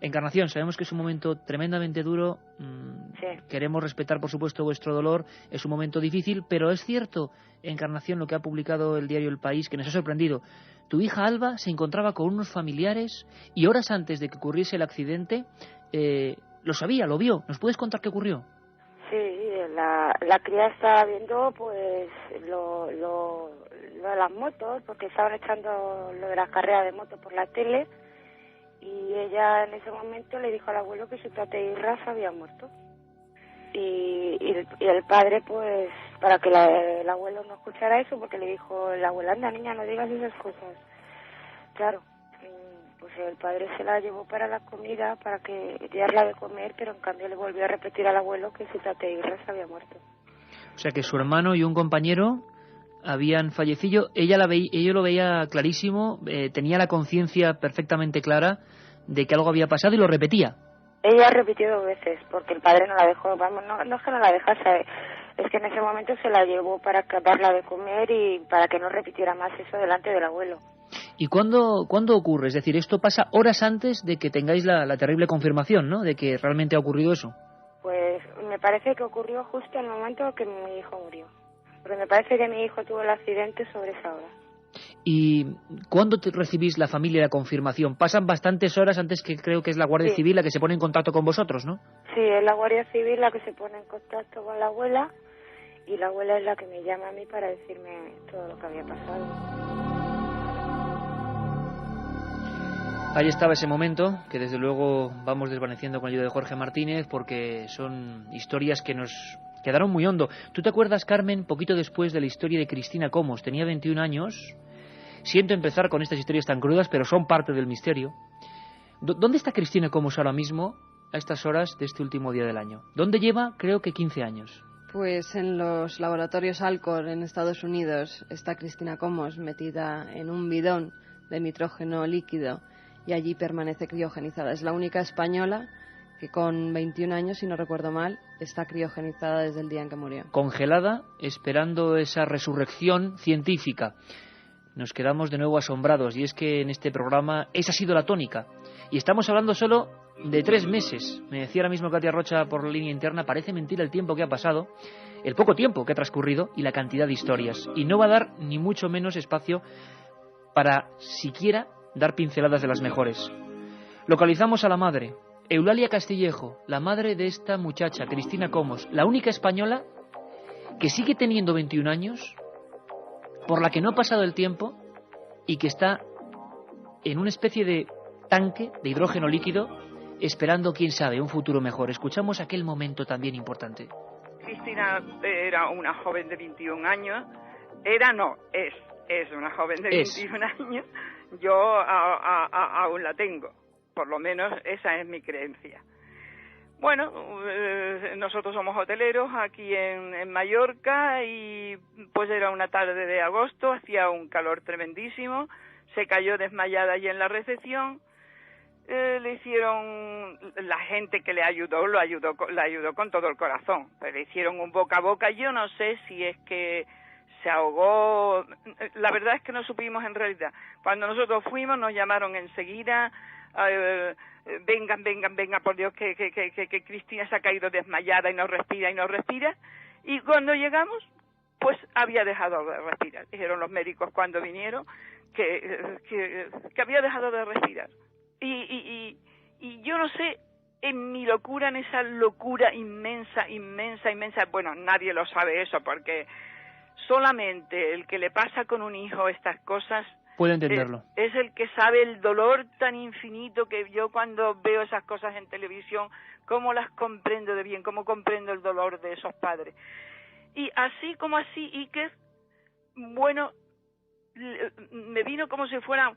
Encarnación, sabemos que es un momento tremendamente duro. Sí. Queremos respetar, por supuesto, vuestro dolor. Es un momento difícil, pero es cierto, Encarnación, lo que ha publicado el diario El País, que nos ha sorprendido. Tu hija Alba se encontraba con unos familiares y horas antes de que ocurriese el accidente, lo sabía, lo vio. ¿Nos puedes contar qué ocurrió? Sí, la cría estaba viendo pues lo de las motos, porque estaban echando lo de las carreras de moto por la tele, y ella en ese momento le dijo al abuelo que su tata Irra se había muerto. Y el padre, pues, para que el abuelo no escuchara eso, porque le dijo el abuelo, anda niña, no digas esas cosas. Claro, pues el padre se la llevó para la comida, para que darla de comer, pero en cambio le volvió a repetir al abuelo que su tata Irra se había muerto. O sea que su hermano y un compañero habían fallecido. Ella lo veía clarísimo, tenía la conciencia perfectamente clara de que algo había pasado y lo repetía. Ella repitió 2 veces, porque el padre no la dejó, vamos, no es que no la dejase, es que en ese momento se la llevó para darla de comer y para que no repitiera más eso delante del abuelo. ¿Y cuándo ocurre? Es decir, esto pasa horas antes de que tengáis la terrible confirmación, ¿no?, de que realmente ha ocurrido eso. Pues me parece que ocurrió justo en el momento que mi hijo murió, porque me parece que mi hijo tuvo el accidente sobre esa hora. ¿Y cuándo recibís la familia la confirmación? Pasan bastantes horas antes, que creo que es la Guardia Civil la que se pone en contacto con vosotros, ¿no? Sí, es la Guardia Civil la que se pone en contacto con la abuela, y la abuela es la que me llama a mí para decirme todo lo que había pasado. Ahí estaba ese momento, que desde luego vamos desvaneciendo con la ayuda de Jorge Martínez, porque son historias que nos quedaron muy hondo. ¿Tú te acuerdas, Carmen, poquito después de la historia de Cristina Comos? Tenía 21 años. Siento empezar con estas historias tan crudas, pero son parte del misterio. ¿Dónde está Cristina Comos ahora mismo, a estas horas de este último día del año? ¿Dónde lleva? Creo que 15 años. Pues en los laboratorios Alcor en Estados Unidos está Cristina Comos metida en un bidón de nitrógeno líquido y allí permanece criogenizada. Es la única española que con 21 años, si no recuerdo mal, está criogenizada desde el día en que murió. Congelada, esperando esa resurrección científica. Nos quedamos de nuevo asombrados, y es que en este programa esa ha sido la tónica. Y estamos hablando solo de 3 meses. Me decía ahora mismo Katia Rocha por la línea interna, parece mentira el tiempo que ha pasado, el poco tiempo que ha transcurrido y la cantidad de historias. Y no va a dar ni mucho menos espacio para siquiera dar pinceladas de las mejores. Localizamos a la madre, Eulalia Castillejo, la madre de esta muchacha, Cristina Comos, la única española que sigue teniendo 21 años, por la que no ha pasado el tiempo y que está en una especie de tanque de hidrógeno líquido esperando, quién sabe, un futuro mejor. Escuchamos aquel momento también importante. Cristina era una joven de 21 años. Es una joven de 21 años. Yo aún la tengo. Por lo menos esa es mi creencia. Bueno, nosotros somos hoteleros aquí en Mallorca y pues era una tarde de agosto, hacía un calor tremendísimo, se cayó desmayada allí en la recepción, le hicieron, la gente que la ayudó con todo el corazón, pero le hicieron un boca a boca. Yo no sé si es que se ahogó, la verdad es que no supimos en realidad. Cuando nosotros fuimos nos llamaron enseguida vengan, por Dios, que Cristina se ha caído desmayada y no respira. Y cuando llegamos, pues había dejado de respirar. Dijeron los médicos cuando vinieron que había dejado de respirar. Y yo no sé, en mi locura, en esa locura inmensa, bueno, nadie lo sabe eso, porque solamente el que le pasa con un hijo estas cosas puede entenderlo. Es el que sabe el dolor tan infinito que yo cuando veo esas cosas en televisión, cómo las comprendo de bien, cómo comprendo el dolor de esos padres. Y así como así, Iker, bueno, me vino como si fuera,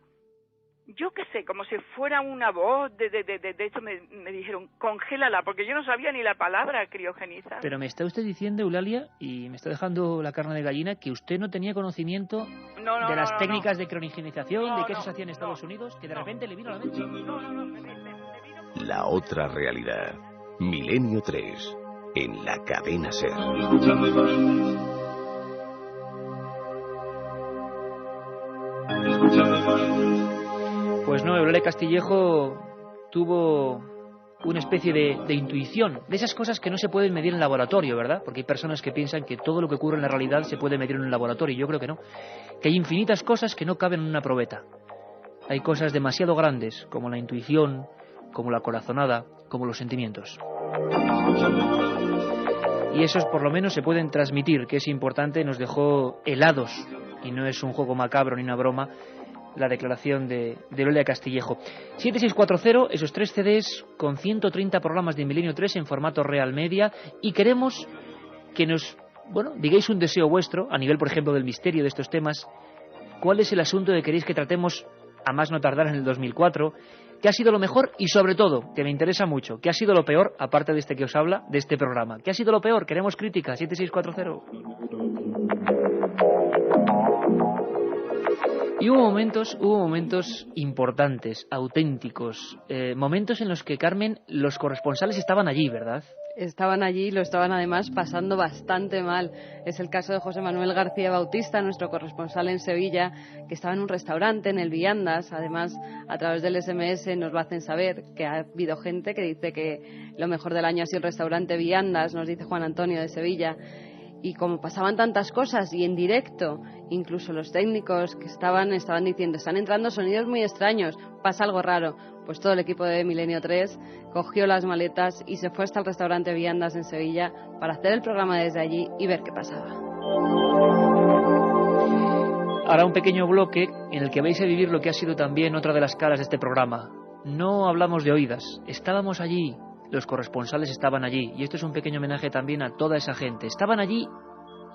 yo qué sé, como si fuera una voz de esto, me dijeron, congélala, porque yo no sabía ni la palabra criogenizar. Pero me está usted diciendo, Eulalia, y me está dejando la carne de gallina, que usted no tenía conocimiento de las técnicas de criogenización, de qué eso se hacía en Estados Unidos, que de repente le vino a la mente. La otra realidad. Milenio 3. En la cadena SER. Pues no, Eulalia Castillejo tuvo una especie de intuición, de esas cosas que no se pueden medir en laboratorio, ¿verdad? Porque hay personas que piensan que todo lo que ocurre en la realidad se puede medir en un laboratorio. Yo creo que no, que hay infinitas cosas que no caben en una probeta. Hay cosas demasiado grandes, como la intuición, como la corazonada, como los sentimientos. Y esos por lo menos se pueden transmitir, que es importante. Nos dejó helados, y no es un juego macabro ni una broma, la declaración de Eulalia Castillejo. 7640, esos 3 CDs con 130 programas de Milenio 3 en formato Real Media, y queremos que nos, digáis un deseo vuestro, a nivel, por ejemplo, del misterio de estos temas. ¿Cuál es el asunto que queréis que tratemos a más no tardar en el 2004? ¿Qué ha sido lo mejor? Y sobre todo, que me interesa mucho, ¿qué ha sido lo peor, aparte de este que os habla, de este programa? ¿Qué ha sido lo peor? Queremos crítica. 7640. Y hubo momentos importantes, auténticos, momentos en los que, Carmen, los corresponsales estaban allí, ¿verdad? Estaban allí, lo estaban además pasando bastante mal. Es el caso de José Manuel García Bautista, nuestro corresponsal en Sevilla, que estaba en un restaurante, en el Viandas. Además, a través del SMS nos lo hacen saber que ha habido gente que dice que lo mejor del año ha sido el restaurante Viandas, nos dice Juan Antonio de Sevilla. Y como pasaban tantas cosas y en directo, incluso los técnicos que estaban diciendo, están entrando sonidos muy extraños, pasa algo raro. Pues todo el equipo de Milenio 3 cogió las maletas y se fue hasta el restaurante Viandas en Sevilla para hacer el programa desde allí y ver qué pasaba. Ahora un pequeño bloque en el que vais a vivir lo que ha sido también otra de las caras de este programa. No hablamos de oídas, estábamos allí. Los corresponsales estaban allí, y esto es un pequeño homenaje también a toda esa gente. Estaban allí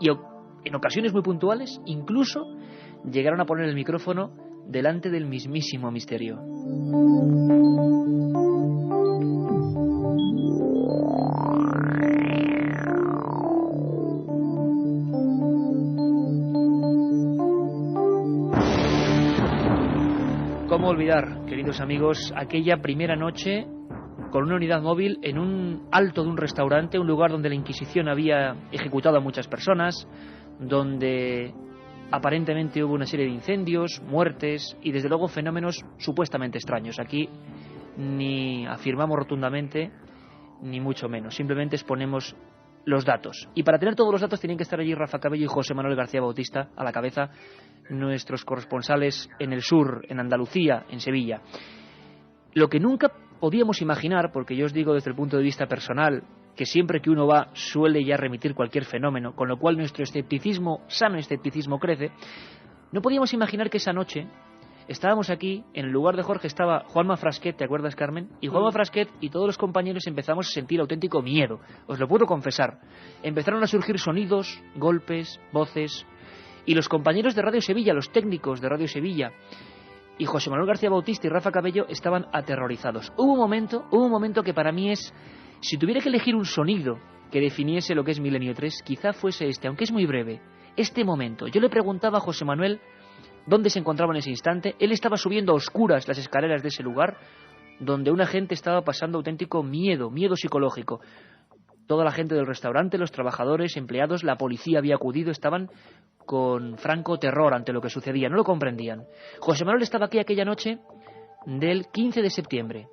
y en ocasiones muy puntuales incluso llegaron a poner el micrófono delante del mismísimo misterio. ¿Cómo olvidar, queridos amigos, aquella primera noche con una unidad móvil en un alto de un restaurante, un lugar donde la Inquisición había ejecutado a muchas personas, donde aparentemente hubo una serie de incendios, muertes y desde luego fenómenos supuestamente extraños? Aquí ni afirmamos rotundamente ni mucho menos, simplemente exponemos los datos. Y para tener todos los datos tienen que estar allí Rafa Cabello y José Manuel García Bautista a la cabeza, nuestros corresponsales en el sur, en Andalucía, en Sevilla. Lo que nunca podíamos imaginar, porque yo os digo desde el punto de vista personal, que siempre que uno va suele ya remitir cualquier fenómeno, con lo cual nuestro escepticismo, sano escepticismo, crece. No podíamos imaginar que esa noche estábamos aquí, en el lugar de Jorge estaba Juanma Frasquet, ¿te acuerdas, Carmen? Y Juanma Frasquet y todos los compañeros empezamos a sentir auténtico miedo, os lo puedo confesar. Empezaron a surgir sonidos, golpes, voces, y los compañeros de Radio Sevilla, los técnicos de Radio Sevilla, y José Manuel García Bautista y Rafa Cabello estaban aterrorizados. Hubo un momento que para mí es, si tuviera que elegir un sonido que definiese lo que es Milenio 3, quizá fuese este, aunque es muy breve, este momento. Yo le preguntaba a José Manuel dónde se encontraba en ese instante. Él estaba subiendo a oscuras las escaleras de ese lugar, donde una gente estaba pasando auténtico miedo psicológico. Toda la gente del restaurante, los trabajadores, empleados, la policía había acudido, estaban con franco terror ante lo que sucedía, no lo comprendían. José Manuel estaba aquí aquella noche del 15 de septiembre.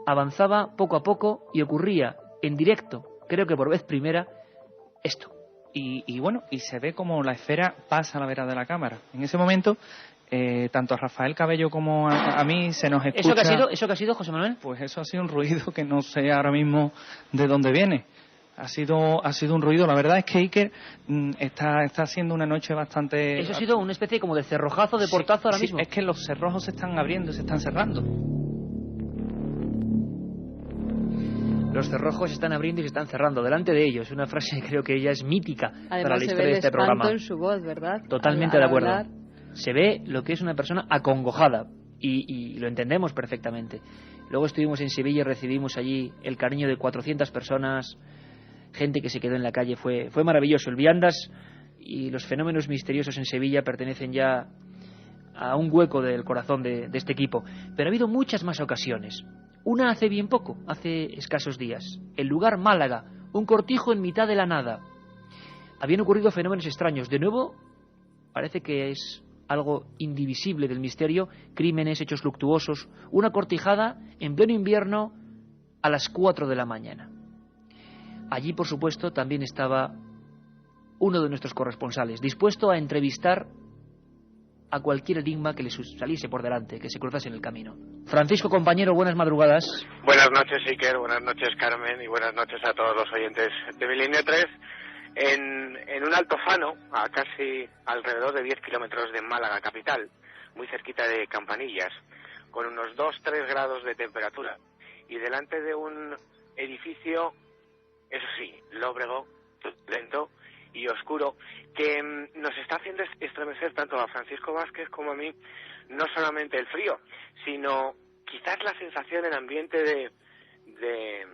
Avanzaba poco a poco y ocurría en directo, creo que por vez primera, esto. Y bueno, y se ve como la esfera pasa a la vera de la cámara. En ese momento, tanto a Rafael Cabello como a mí se nos escucha... ¿Eso qué ha sido, José Manuel? Pues eso ha sido un ruido que no sé ahora mismo de dónde viene. Ha sido un ruido. La verdad es que Iker está haciendo una noche bastante... Eso ha sido una especie como de cerrojazo, de portazo ahora mismo. Es que los cerrojos se están abriendo, se están cerrando. Los cerrojos se están abriendo y se están cerrando delante de ellos. Una frase que creo que ya es mítica. Además, para la historia de este programa. Además se ve el espanto en su voz, ¿verdad? Totalmente de acuerdo. Se ve lo que es una persona acongojada y lo entendemos perfectamente. Luego estuvimos en Sevilla y recibimos allí el cariño de 400 personas, gente que se quedó en la calle. Fue maravilloso. El Viandas y los fenómenos misteriosos en Sevilla pertenecen ya a un hueco del corazón de este equipo. Pero ha habido muchas más ocasiones. Una hace bien poco, hace escasos días. El lugar Málaga, un cortijo en mitad de la nada. Habían ocurrido fenómenos extraños. De nuevo, parece que es algo indivisible del misterio, crímenes, hechos luctuosos, una cortijada en pleno invierno a las 4 de la mañana. Allí, por supuesto, también estaba uno de nuestros corresponsales, dispuesto a entrevistar a cualquier enigma que le saliese por delante, que se cruzase en el camino. Francisco, compañero, buenas madrugadas. Buenas noches, Iker, buenas noches, Carmen, y buenas noches a todos los oyentes de Milenio 3. En un altozano, a casi alrededor de 10 kilómetros de Málaga capital, muy cerquita de Campanillas, con unos 2-3 grados de temperatura, y delante de un edificio, eso sí, lóbrego, lento y oscuro, que nos está haciendo estremecer tanto a Francisco Vázquez como a mí, no solamente el frío, sino quizás la sensación, el ambiente de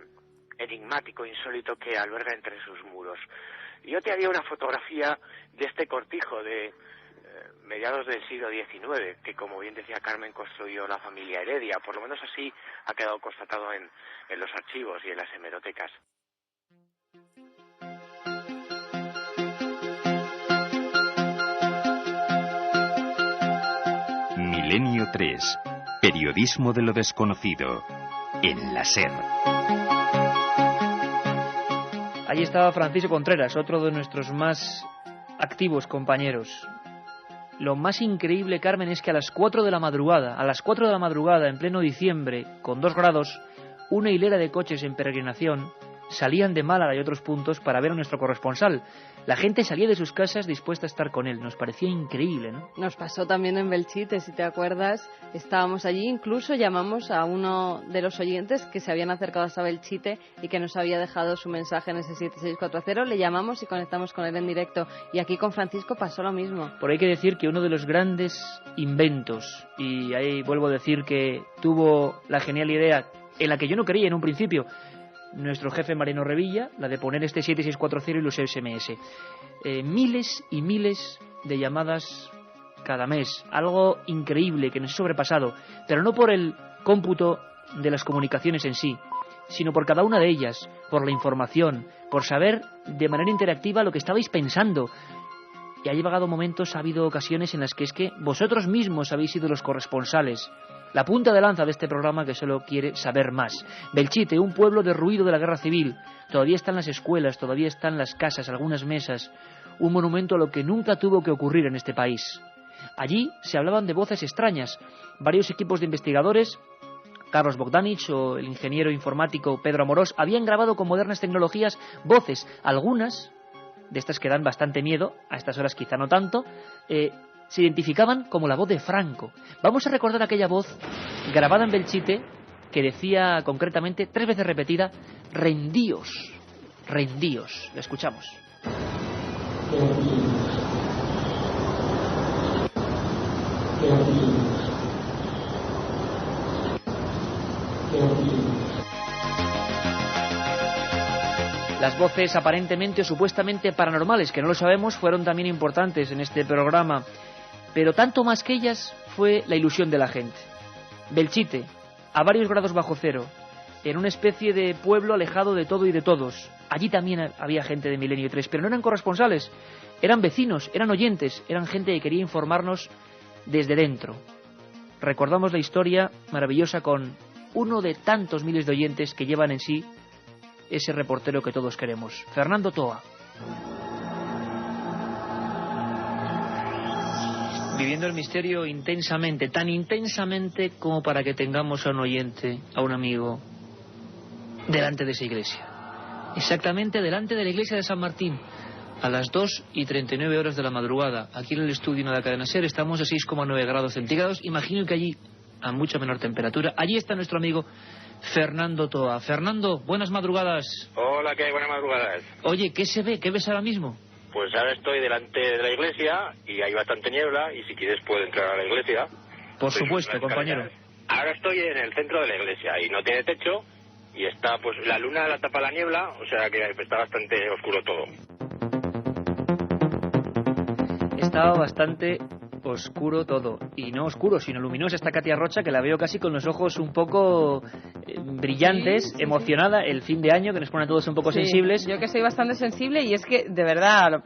enigmático, insólito que alberga entre sus muros. Yo te haría una fotografía de este cortijo de mediados del siglo XIX, que, como bien decía Carmen, construyó la familia Heredia. Por lo menos así ha quedado constatado en los archivos y en las hemerotecas. Milenio 3. Periodismo de lo desconocido. En la SER. Allí estaba Francisco Contreras, otro de nuestros más activos compañeros. Lo más increíble, Carmen, es que a las 4 de la madrugada, en pleno diciembre, con 2 grados, una hilera de coches en peregrinación salían de Málaga y otros puntos para ver a nuestro corresponsal. La gente salía de sus casas dispuesta a estar con él. Nos parecía increíble, ¿no? Nos pasó también en Belchite, si te acuerdas. Estábamos allí, incluso llamamos a uno de los oyentes que se habían acercado hasta Belchite y que nos había dejado su mensaje en ese 7640. Le llamamos y conectamos con él en directo. Y aquí con Francisco pasó lo mismo. Por ahí hay que decir que uno de los grandes inventos, y ahí vuelvo a decir que tuvo la genial idea, en la que yo no creía en un principio, nuestro jefe Mariano Revilla, la de poner este 7640 y los SMS. Miles y miles de llamadas cada mes, algo increíble que nos ha sobrepasado, pero no por el cómputo de las comunicaciones en sí, sino por cada una de ellas, por la información, por saber de manera interactiva lo que estabais pensando. Y ha llegado momentos, ha habido ocasiones en las que es que vosotros mismos habéis sido los corresponsales, la punta de lanza de este programa que solo quiere saber más. Belchite, un pueblo derruido de la guerra civil. Todavía están las escuelas, todavía están las casas, algunas mesas. Un monumento a lo que nunca tuvo que ocurrir en este país. Allí se hablaban de voces extrañas. Varios equipos de investigadores, Carlos Bogdanich o el ingeniero informático Pedro Amorós, habían grabado con modernas tecnologías voces, algunas de estas que dan bastante miedo, a estas horas quizá no tanto, se identificaban como la voz de Franco. Vamos a recordar aquella voz grabada en Belchite que decía concretamente, 3 veces repetida, rendíos, rendíos. La escuchamos. Las voces aparentemente o supuestamente paranormales, que no lo sabemos, fueron también importantes en este programa. Pero tanto más que ellas fue la ilusión de la gente. Belchite, a varios grados bajo cero, en una especie de pueblo alejado de todo y de todos. Allí también había gente de Milenio 3, pero no eran corresponsales, eran vecinos, eran oyentes, eran gente que quería informarnos desde dentro. recordamos la historia maravillosa con uno de tantos miles de oyentes que llevan en sí ese reportero que todos queremos, Fernando Toa. Viviendo el misterio intensamente, tan intensamente como para que tengamos a un oyente, a un amigo, delante de esa iglesia. Exactamente delante de la iglesia de San Martín, a las 2:39 de la madrugada. Aquí en el estudio de la cadena SER estamos a 6,9 grados centígrados. Imagino que allí, a mucha menor temperatura, allí está nuestro amigo Fernando Toa. Fernando, buenas madrugadas. Hola, ¿qué hay? Buenas madrugadas. Oye, ¿qué se ve? ¿Qué ves ahora mismo? Pues ahora estoy delante de la iglesia y hay bastante niebla y si quieres puedo entrar a la iglesia. Por supuesto, compañero. Ahora estoy en el centro de la iglesia y no tiene techo y está, pues la luna la tapa la niebla, o sea que está bastante oscuro todo. Estaba bastante oscuro todo. Y no oscuro, sino luminosa esta Katia Rocha, que la veo casi con los ojos un poco brillantes, sí, emocionada, el fin de año, que nos pone a todos un poco sensibles. Yo que soy bastante sensible y es que, de verdad,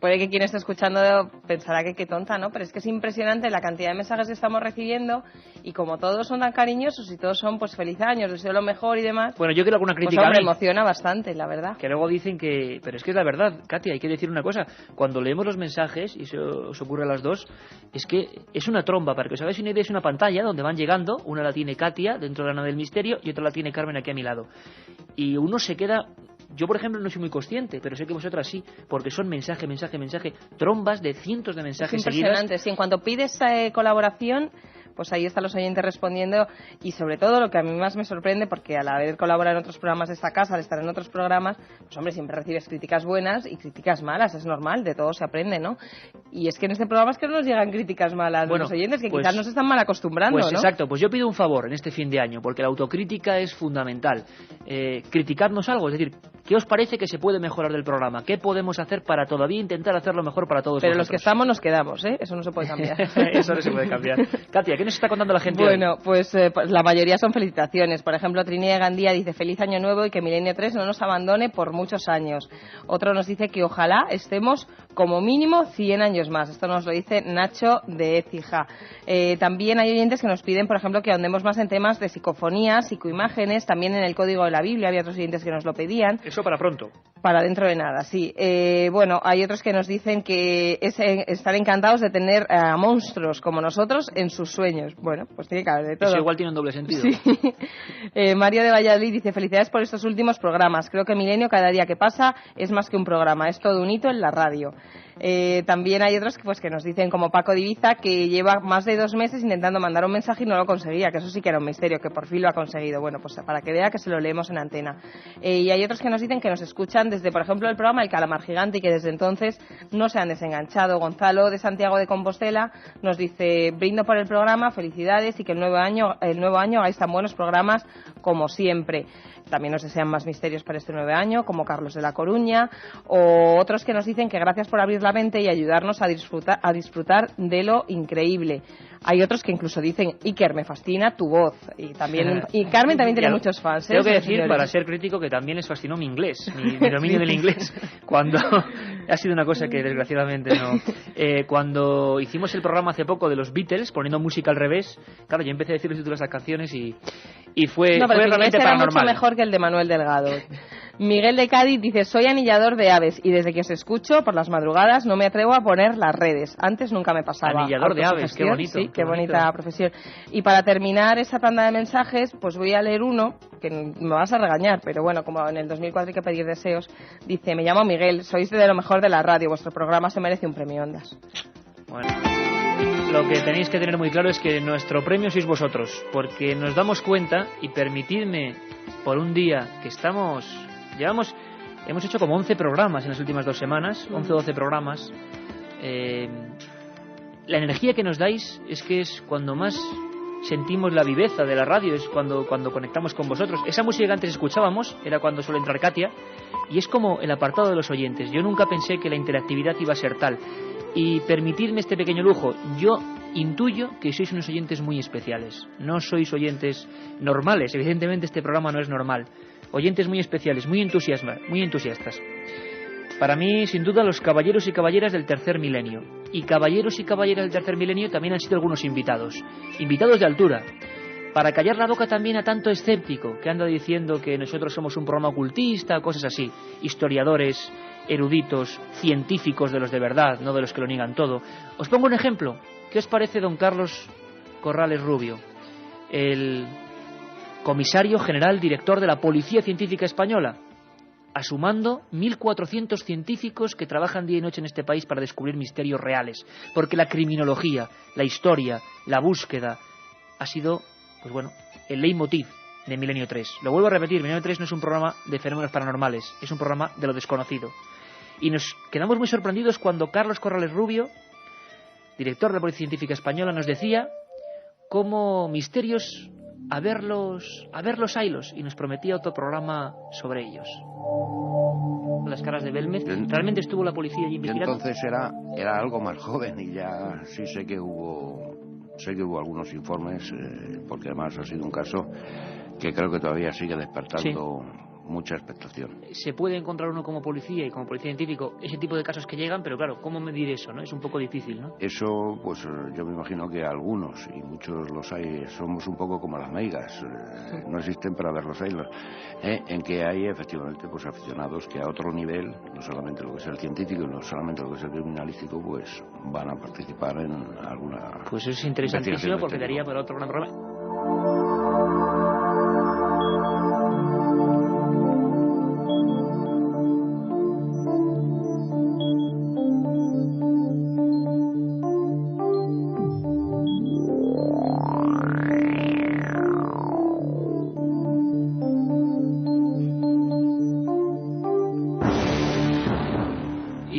puede que quien esté escuchando pensará que qué tonta, ¿no? Pero es que es impresionante la cantidad de mensajes que estamos recibiendo y como todos son tan cariñosos y todos son, pues, feliz años, deseo lo mejor y demás. Bueno, yo quiero alguna crítica. Pues, hombre, emociona bastante, la verdad. Que luego dicen que... Pero es que es la verdad, Katia, hay que decir una cosa. Cuando leemos los mensajes, y eso os ocurre a las dos, es que es una tromba, para que os hagáis una idea, es una pantalla donde van llegando, una la tiene Katia dentro de la nave del misterio y otra la tiene Carmen aquí a mi lado. Y uno se queda... Yo, por ejemplo, no soy muy consciente, pero sé que vosotras sí, porque son mensaje, trombas de cientos de mensajes seguidos. Es impresionante, sí, en cuanto pides colaboración, pues ahí están los oyentes respondiendo y sobre todo lo que a mí más me sorprende, porque al haber colaborado en otros programas de esta casa, al estar en otros programas, pues hombre, siempre recibes críticas buenas y críticas malas, es normal, de todo se aprende, ¿no? Y es que en este programa es que no nos llegan críticas malas de los oyentes, que pues, quizás nos están mal acostumbrando, pues, ¿no? Exacto, pues yo pido un favor en este fin de año, porque la autocrítica es fundamental. Criticarnos algo, es decir, ¿qué os parece que se puede mejorar del programa? ¿Qué podemos hacer para todavía intentar hacerlo mejor para todos Pero vosotros? Los que estamos nos quedamos, ¿eh? Eso no se puede cambiar. Eso no se puede cambiar. Katia, ¿qué nos está contando la gente Bueno, hoy? Pues la mayoría son felicitaciones. Por ejemplo, Trinidad Gandía dice feliz año nuevo y que Milenio 3 no nos abandone por muchos años. Otro nos dice que ojalá estemos como mínimo 100 años más. Esto nos lo dice Nacho de Écija. También hay oyentes que nos piden, por ejemplo, que ahondemos más en temas de psicofonías, psicoimágenes, también en el código de la Biblia. Había otros oyentes que nos lo pedían. Eso para pronto. Para dentro de nada, sí. Bueno, hay otros que nos dicen que están encantados de tener a monstruos como nosotros en sus sueños. Bueno, pues tiene que haber de todo. Eso igual tiene un doble sentido. Sí. Mario de Valladolid dice felicidades por estos últimos programas. Creo que Milenio cada día que pasa es más que un programa, es todo un hito en la radio. También hay otros que nos dicen, como Paco de Ibiza, que lleva más de 2 meses intentando mandar un mensaje y no lo conseguía, que eso sí que era un misterio, que por fin lo ha conseguido. Bueno, pues para que vea que se lo leemos en antena. Y hay otros que nos dicen que nos escuchan desde, por ejemplo, el programa El Calamar Gigante y que desde entonces no se han desenganchado. Gonzalo de Santiago de Compostela nos dice, brindo por el programa, felicidades y que el nuevo año hagáis tan buenos programas como siempre. También nos desean más misterios para este nuevo año, como Carlos de La Coruña, o otros que nos dicen que gracias por abrir la mente y ayudarnos a disfrutar de lo increíble. Hay otros que incluso dicen, Iker, me fascina tu voz. Y Carmen también tiene muchos fans. Tengo que decir, señores, para ser crítico, que también les fascinó mi inglés, mi dominio del inglés, cuando ha sido una cosa que desgraciadamente no. Cuando hicimos el programa hace poco de los Beatles, poniendo música al revés, claro, yo empecé a decir los títulos de las canciones y fue realmente era paranormal. Mucho mejor que el de Manuel Delgado. Miguel de Cádiz dice, soy anillador de aves y desde que os escucho por las madrugadas no me atrevo a poner las redes. Antes nunca me pasaba. Anillador de aves, qué bonito. Sí, qué bonita profesión. Y para terminar esa tanda de mensajes, pues voy a leer uno, que me vas a regañar, pero bueno, como en el 2004 hay que pedir deseos. Dice, me llamo Miguel, sois de lo mejor de la radio, vuestro programa se merece un premio Ondas. Bueno, lo que tenéis que tener muy claro es que nuestro premio sois vosotros, porque nos damos cuenta, y permitidme por un día que hemos hecho como 11 programas en las últimas 2 semanas, 11 o 12 programas. La energía que nos dais es que es cuando más sentimos la viveza de la radio, es cuando conectamos con vosotros. Esa música que antes escuchábamos era cuando suele entrar Katia, y es como el apartado de los oyentes. Yo nunca pensé que la interactividad iba a ser tal. Y permitidme este pequeño lujo, yo intuyo que sois unos oyentes muy especiales. No sois oyentes normales, evidentemente este programa no es normal. Oyentes muy especiales, muy entusiastas. Para mí, sin duda, los caballeros y caballeras del tercer milenio. Y caballeros y caballeras del tercer milenio también han sido algunos invitados de altura, para callar la boca también a tanto escéptico que anda diciendo que nosotros somos un programa ocultista, cosas así. Historiadores, eruditos, científicos de los de verdad, no de los que lo niegan todo. Os pongo un ejemplo. ¿Qué os parece don Carlos Corrales Rubio, el comisario general director de la Policía Científica Española, a su mando 1.400 científicos que trabajan día y noche en este país para descubrir misterios reales? Porque la criminología, la historia, la búsqueda ha sido, pues bueno, el leitmotiv de Milenio 3. Lo vuelvo a repetir, Milenio 3 no es un programa de fenómenos paranormales, es un programa de lo desconocido. Y nos quedamos muy sorprendidos cuando Carlos Corrales Rubio, director de la Policía Científica Española, nos decía cómo misterios a verlos haylos, y nos prometía otro programa sobre ellos. Las caras de Belmez. ¿Realmente estuvo la policía allí investigando? Entonces era algo más joven, y ya sí sé que hubo algunos informes, porque además ha sido un caso que creo que todavía sigue despertando mucha expectación. Se puede encontrar uno como policía y como policía científico ese tipo de casos que llegan, pero claro, ¿cómo medir eso, no? Es un poco difícil, ¿no? Eso, pues yo me imagino que algunos, y muchos los hay, somos un poco como las meigas, no existen para verlos haylos, en que hay efectivamente pues aficionados que a otro nivel, no solamente lo que es el científico, no solamente lo que es el criminalístico, pues van a participar en alguna... Pues es interesantísimo, porque daría para otro gran programa.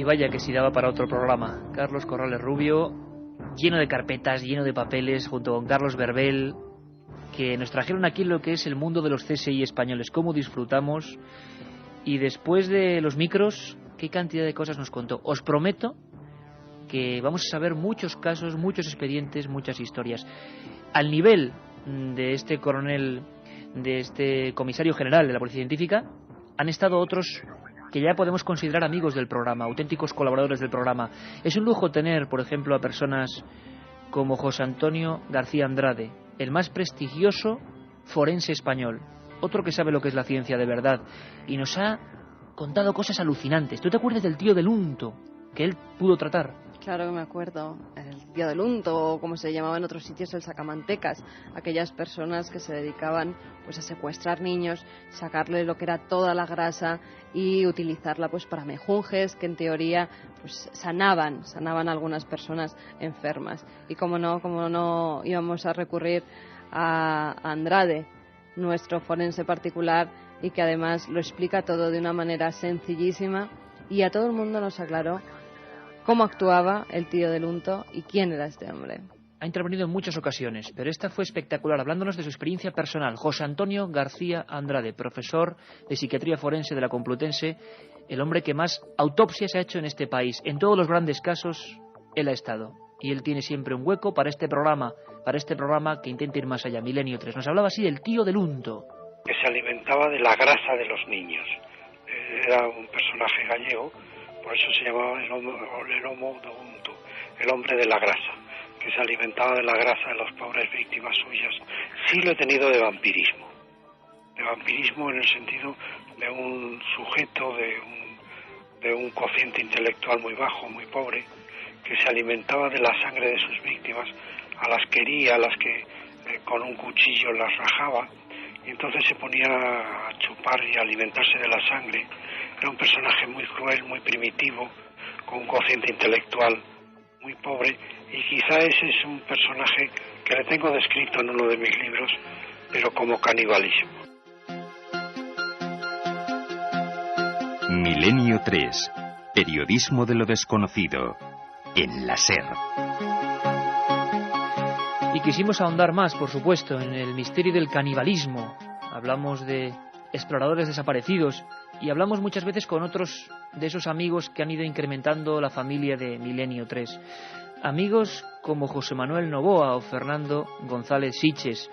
Vaya que si daba para otro programa. Carlos Corrales Rubio, lleno de carpetas, lleno de papeles, junto con Carlos Verbel, que nos trajeron aquí lo que es el mundo de los CSI españoles, cómo disfrutamos, y después de los micros, qué cantidad de cosas nos contó. Os prometo que vamos a saber muchos casos, muchos expedientes, muchas historias. Al nivel de este coronel, de este comisario general de la Policía Científica, han estado otros que ya podemos considerar amigos del programa, auténticos colaboradores del programa. Es un lujo tener, por ejemplo, a personas como José Antonio García Andrade, el más prestigioso forense español, otro que sabe lo que es la ciencia de verdad, y nos ha contado cosas alucinantes. ¿Tú te acuerdas del tío del unto que él pudo tratar? Claro que me acuerdo, el tío del unto, o como se llamaba en otros sitios, el sacamantecas, aquellas personas que se dedicaban pues a secuestrar niños, sacarle lo que era toda la grasa y utilizarla pues para mejunjes que en teoría pues sanaban a algunas personas enfermas. Y como no íbamos a recurrir a Andrade, nuestro forense particular, y que además lo explica todo de una manera sencillísima, y a todo el mundo nos aclaró cómo actuaba el tío del unto y quién era este hombre. Ha intervenido en muchas ocasiones, pero esta fue espectacular, hablándonos de su experiencia personal. José Antonio García Andrade, profesor de psiquiatría forense de la Complutense, el hombre que más autopsias ha hecho en este país. En todos los grandes casos, él ha estado. Y él tiene siempre un hueco para este programa que intenta ir más allá, Milenio 3. Nos hablaba así del tío del unto. Que se alimentaba de la grasa de los niños. Era un personaje gallego, por eso se llamaba el homo do unto, el hombre de la grasa, que se alimentaba de la grasa de las pobres víctimas suyas. Sí lo he tenido de vampirismo en el sentido de un sujeto de un cociente intelectual muy bajo, muy pobre, que se alimentaba de la sangre de sus víctimas, a las quería, a las que con un cuchillo las rajaba, y entonces se ponía a chupar y a alimentarse de la sangre. Era un personaje muy cruel, muy primitivo, con un cociente intelectual muy pobre, y quizá ese es un personaje que le tengo descrito en uno de mis libros, pero como canibalismo. Milenio 3. Periodismo de lo desconocido. En la SER. Y quisimos ahondar más, por supuesto, en el misterio del canibalismo. Hablamos de exploradores desaparecidos y hablamos muchas veces con otros de esos amigos que han ido incrementando la familia de Milenio 3. Amigos como José Manuel Novoa o Fernando González Siches.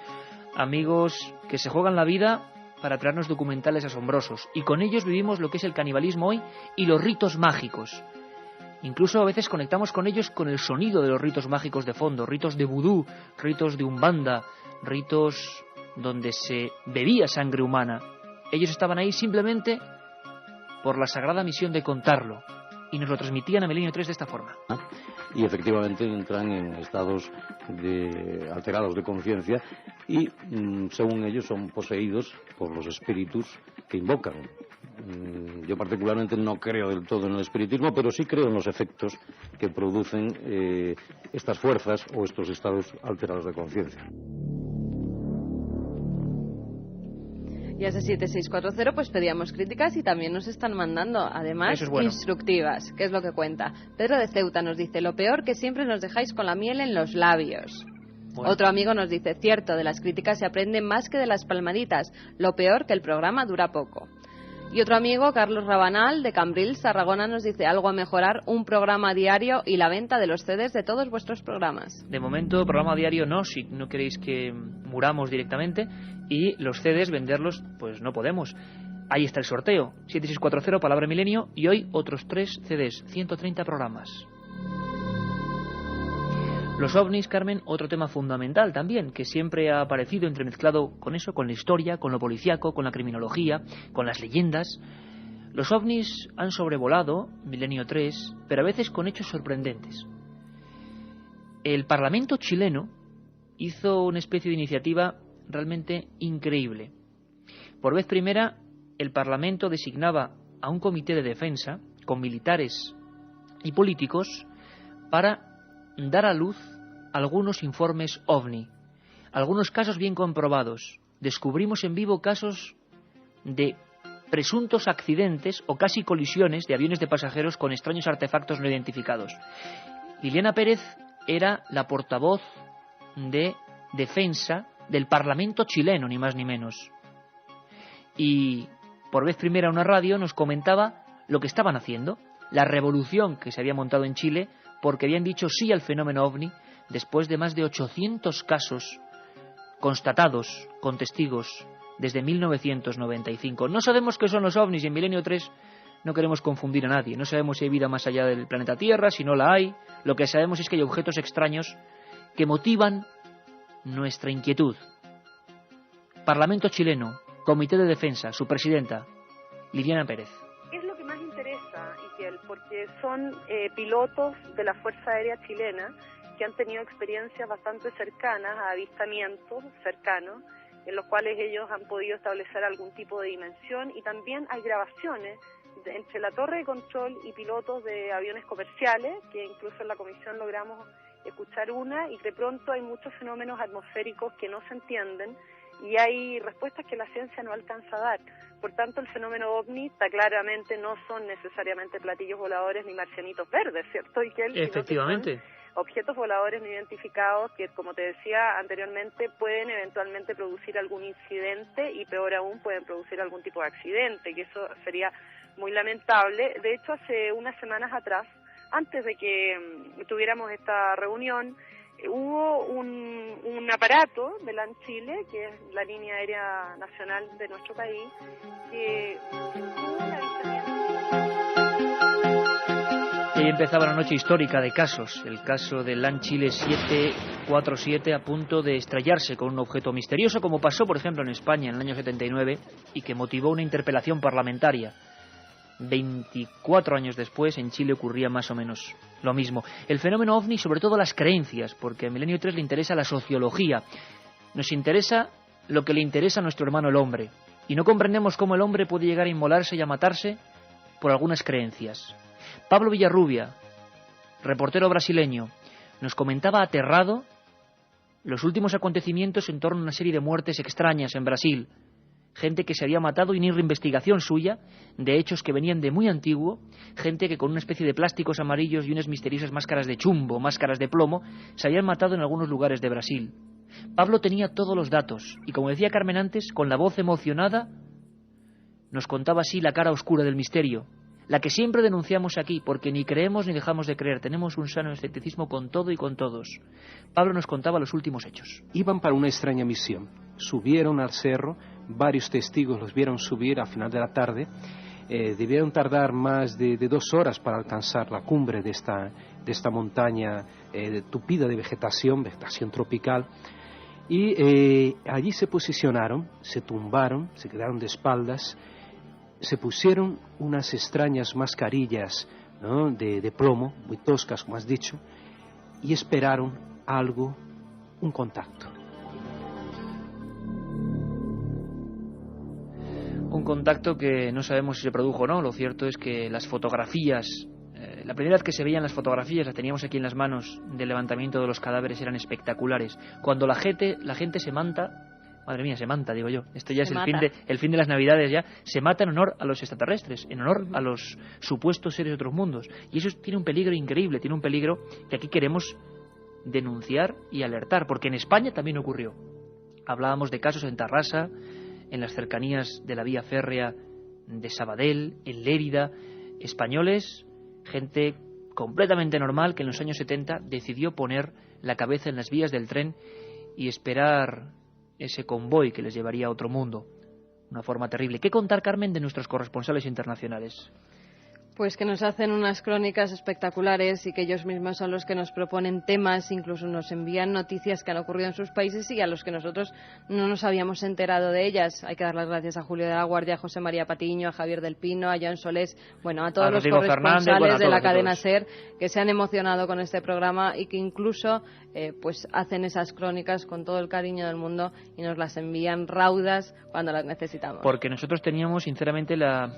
Amigos que se juegan la vida para traernos documentales asombrosos. Y con ellos vivimos lo que es el canibalismo hoy y los ritos mágicos. Incluso a veces conectamos con ellos con el sonido de los ritos mágicos de fondo, ritos de vudú, ritos de umbanda, ritos donde se bebía sangre humana. Ellos estaban ahí simplemente por la sagrada misión de contarlo, y nos lo transmitían a Milenio 3 de esta forma. Y efectivamente entran en estados alterados de conciencia y, según ellos, son poseídos por los espíritus que invocan. Yo particularmente no creo del todo en el espiritismo, pero sí creo en los efectos que producen estas fuerzas o estos estados alterados de conciencia. Y a ese 7640 pues pedíamos críticas y también nos están mandando, además, instructivas. ¿Qué es lo que cuenta? Pedro de Ceuta nos dice: lo peor que siempre nos dejáis con la miel en los labios. Bueno. Otro amigo nos dice: cierto, de las críticas se aprende más que de las palmaditas. Lo peor que el programa dura poco. Y otro amigo, Carlos Rabanal, de Cambrils, Tarragona, nos dice: algo a mejorar, un programa diario y la venta de los CDs de todos vuestros programas. De momento, programa diario no, si no queréis que muramos directamente, y los CDs venderlos, pues no podemos. Ahí está el sorteo, 7640, Palabra Milenio, y hoy otros 3 CDs, 130 programas. Los ovnis, Carmen, otro tema fundamental también, que siempre ha aparecido entremezclado con eso, con la historia, con lo policíaco, con la criminología, con las leyendas. Los ovnis han sobrevolado Milenio 3, pero a veces con hechos sorprendentes. El Parlamento chileno hizo una especie de iniciativa realmente increíble. Por vez primera, el Parlamento designaba a un comité de defensa, con militares y políticos, para dar a luz algunos informes OVNI, algunos casos bien comprobados. Descubrimos en vivo casos de presuntos accidentes o casi colisiones de aviones de pasajeros con extraños artefactos no identificados. Liliana Pérez era la portavoz de defensa del Parlamento chileno, ni más ni menos. Y por vez primera una radio nos comentaba lo que estaban haciendo, la revolución que se había montado en Chile, porque habían dicho sí al fenómeno OVNI después de más de 800 casos constatados con testigos desde 1995. No sabemos qué son los OVNIs y en Milenio 3 no queremos confundir a nadie. No sabemos si hay vida más allá del planeta Tierra, si no la hay. Lo que sabemos es que hay objetos extraños que motivan nuestra inquietud. Parlamento chileno, Comité de Defensa, su presidenta, Liliana Pérez. Es lo que más interesa, Iquiel, porque son pilotos de la Fuerza Aérea Chilena que han tenido experiencias bastante cercanas, a avistamientos cercanos, en los cuales ellos han podido establecer algún tipo de dimensión, y también hay grabaciones entre la torre de control y pilotos de aviones comerciales, que incluso en la comisión logramos escuchar una, y de pronto hay muchos fenómenos atmosféricos que no se entienden, y hay respuestas que la ciencia no alcanza a dar. Por tanto, el fenómeno OVNI está claramente, no son necesariamente platillos voladores ni marcianitos verdes, ¿cierto, Iquiel? Efectivamente. Objetos voladores no identificados que, como te decía anteriormente, pueden eventualmente producir algún incidente y, peor aún, pueden producir algún tipo de accidente, que eso sería muy lamentable. De hecho, hace unas semanas atrás, antes de que tuviéramos esta reunión, hubo un aparato de LAN Chile, que es la línea aérea nacional de nuestro país, que tuvo un avistamiento. Y ahí empezaba la noche histórica de casos. El caso del LAN Chile 747 a punto de estrellarse con un objeto misterioso, como pasó, por ejemplo, en España en el año 79, y que motivó una interpelación parlamentaria. 24 años después, en Chile ocurría más o menos lo mismo. El fenómeno OVNI, sobre todo las creencias, porque a Milenio 3 le interesa la sociología. Nos interesa lo que le interesa a nuestro hermano el hombre. Y no comprendemos cómo el hombre puede llegar a inmolarse y a matarse por algunas creencias. Pablo Villarrubia, reportero brasileño, nos comentaba aterrado los últimos acontecimientos en torno a una serie de muertes extrañas en Brasil. Gente que se había matado y ni reinvestigación suya, de hechos que venían de muy antiguo, gente que con una especie de plásticos amarillos y unas misteriosas máscaras de chumbo, máscaras de plomo, se habían matado en algunos lugares de Brasil. Pablo tenía todos los datos, y como decía Carmen antes, con la voz emocionada, nos contaba así la cara oscura del misterio, la que siempre denunciamos aquí, porque ni creemos ni dejamos de creer, tenemos un sano escepticismo con todo y con todos. Pablo nos contaba los últimos hechos. Iban para una extraña misión, subieron al cerro, varios testigos los vieron subir al final de la tarde, debieron tardar más de 2 horas para alcanzar la cumbre de esta montaña tupida de vegetación tropical. Y allí se posicionaron, se tumbaron, se quedaron de espaldas, se pusieron unas extrañas mascarillas, ¿no?, de plomo, muy toscas, como has dicho, y esperaron algo, un contacto. Un contacto que no sabemos si se produjo o no. Lo cierto es que las fotografías, la primera vez que se veían las fotografías, las teníamos aquí en las manos, del levantamiento de los cadáveres, eran espectaculares. Cuando la gente se manta, madre mía, se manta, digo yo, esto ya es el fin de las Navidades ya, se mata en honor a los extraterrestres, en honor a los supuestos seres de otros mundos. Y eso tiene un peligro increíble, tiene un peligro que aquí queremos denunciar y alertar, porque en España también ocurrió. Hablábamos de casos en Tarrasa, en las cercanías de la vía férrea de Sabadell, en Lérida, españoles, gente completamente normal que en los años 70 decidió poner la cabeza en las vías del tren y esperar ese convoy que les llevaría a otro mundo. Una forma terrible. ¿Qué contar, Carmen, de nuestros corresponsales internacionales? Pues que nos hacen unas crónicas espectaculares y que ellos mismos son los que nos proponen temas, incluso nos envían noticias que han ocurrido en sus países y a los que nosotros no nos habíamos enterado de ellas. Hay que dar las gracias a Julio de la Guardia, a José María Patiño, a Javier del Pino, a Joan Solés, a todos los corresponsales de la cadena SER que se han emocionado con este programa y que incluso pues hacen esas crónicas con todo el cariño del mundo y nos las envían raudas cuando las necesitamos. Porque nosotros teníamos sinceramente la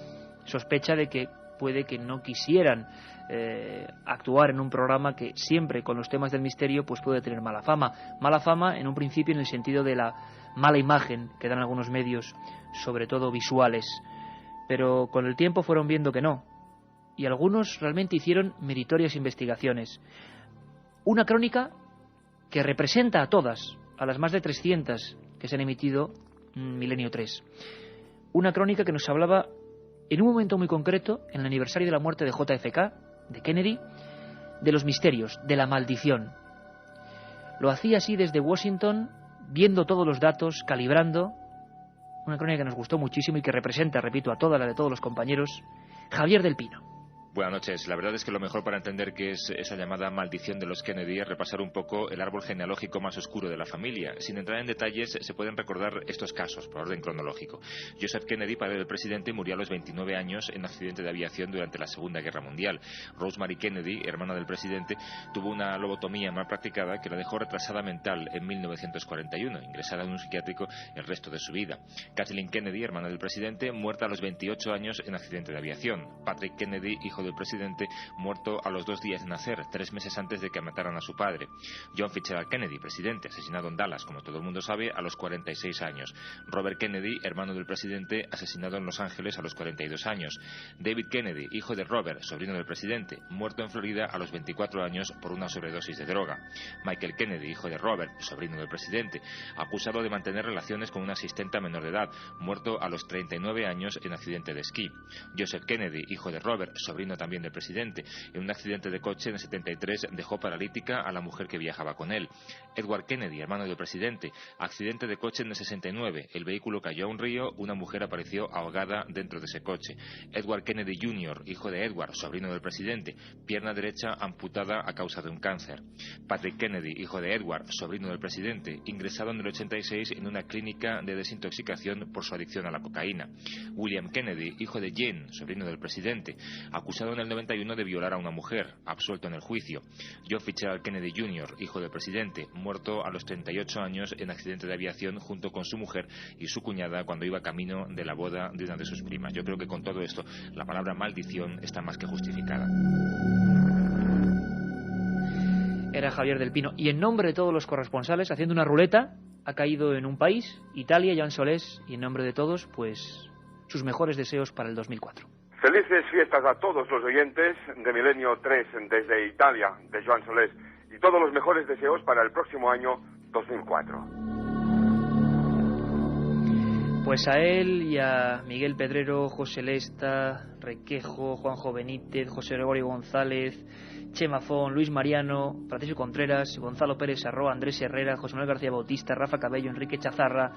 sospecha de que puede que no quisieran actuar en un programa que siempre con los temas del misterio pues puede tener mala fama en un principio en el sentido de la mala imagen que dan algunos medios, sobre todo visuales, pero con el tiempo fueron viendo que no, y algunos realmente hicieron meritorias investigaciones. Una crónica que representa a todas, a las más de 300 que se han emitido en Milenio 3. Una crónica que nos hablaba en un momento muy concreto, en el aniversario de la muerte de JFK, de Kennedy, de los misterios, de la maldición. Lo hacía así desde Washington, viendo todos los datos, calibrando. Una crónica que nos gustó muchísimo y que representa, repito, a toda la de todos los compañeros, Javier del Pino. Buenas noches. La verdad es que lo mejor para entender qué es esa llamada maldición de los Kennedy es repasar un poco el árbol genealógico más oscuro de la familia. Sin entrar en detalles, se pueden recordar estos casos, por orden cronológico. Joseph Kennedy, padre del presidente, murió a los 29 años en un accidente de aviación durante la Segunda Guerra Mundial. Rosemary Kennedy, hermana del presidente, tuvo una lobotomía mal practicada que la dejó retrasada mental en 1941, ingresada en un psiquiátrico el resto de su vida. Kathleen Kennedy, hermana del presidente, muerta a los 28 años en accidente de aviación. Patrick Kennedy, hijo del presidente, muerto a los 2 días de nacer, 3 meses antes de que mataran a su padre. John Fitzgerald Kennedy, presidente, asesinado en Dallas, como todo el mundo sabe, a los 46 años. Robert Kennedy, hermano del presidente, asesinado en Los Ángeles a los 42 años. David Kennedy, hijo de Robert, sobrino del presidente, muerto en Florida a los 24 años por una sobredosis de droga. Michael Kennedy, hijo de Robert, sobrino del presidente, acusado de mantener relaciones con una asistenta menor de edad, muerto a los 39 años en accidente de esquí. Joseph Kennedy, hijo de Robert, sobrino también del presidente, en un accidente de coche en el 73 dejó paralítica a la mujer que viajaba con él. Edward Kennedy, hermano del presidente, accidente de coche en el 69, el vehículo cayó a un río, una mujer apareció ahogada dentro de ese coche. Edward Kennedy Jr., hijo de Edward, sobrino del presidente, pierna derecha amputada a causa de un cáncer. Patrick Kennedy, hijo de Edward, sobrino del presidente, ingresado en el 86 en una clínica de desintoxicación por su adicción a la cocaína. William Kennedy, hijo de Jane, sobrino del presidente, acusado en el 91 de violar a una mujer, absuelto en el juicio. John Fitzgerald Kennedy Jr., hijo del presidente, muerto a los 38 años en accidente de aviación junto con su mujer y su cuñada cuando iba camino de la boda de una de sus primas. Yo creo que con todo esto la palabra maldición está más que justificada. Era Javier del Pino. Y en nombre de todos los corresponsales, haciendo una ruleta, ha caído en un país, Italia, Joan Solés, y en nombre de todos, pues sus mejores deseos para el 2004. Felices fiestas a todos los oyentes de Milenio 3 desde Italia, de Joan Solés, y todos los mejores deseos para el próximo año 2004. Pues a él y a Miguel Pedrero, José Lesta, Requejo, Juanjo Benítez, José Gregorio González Chema Font, Luis Mariano, Francisco Contreras, Gonzalo Pérez Sarroa, Andrés Herrera, José Manuel García Bautista, Rafa Cabello, Enrique Chazarra,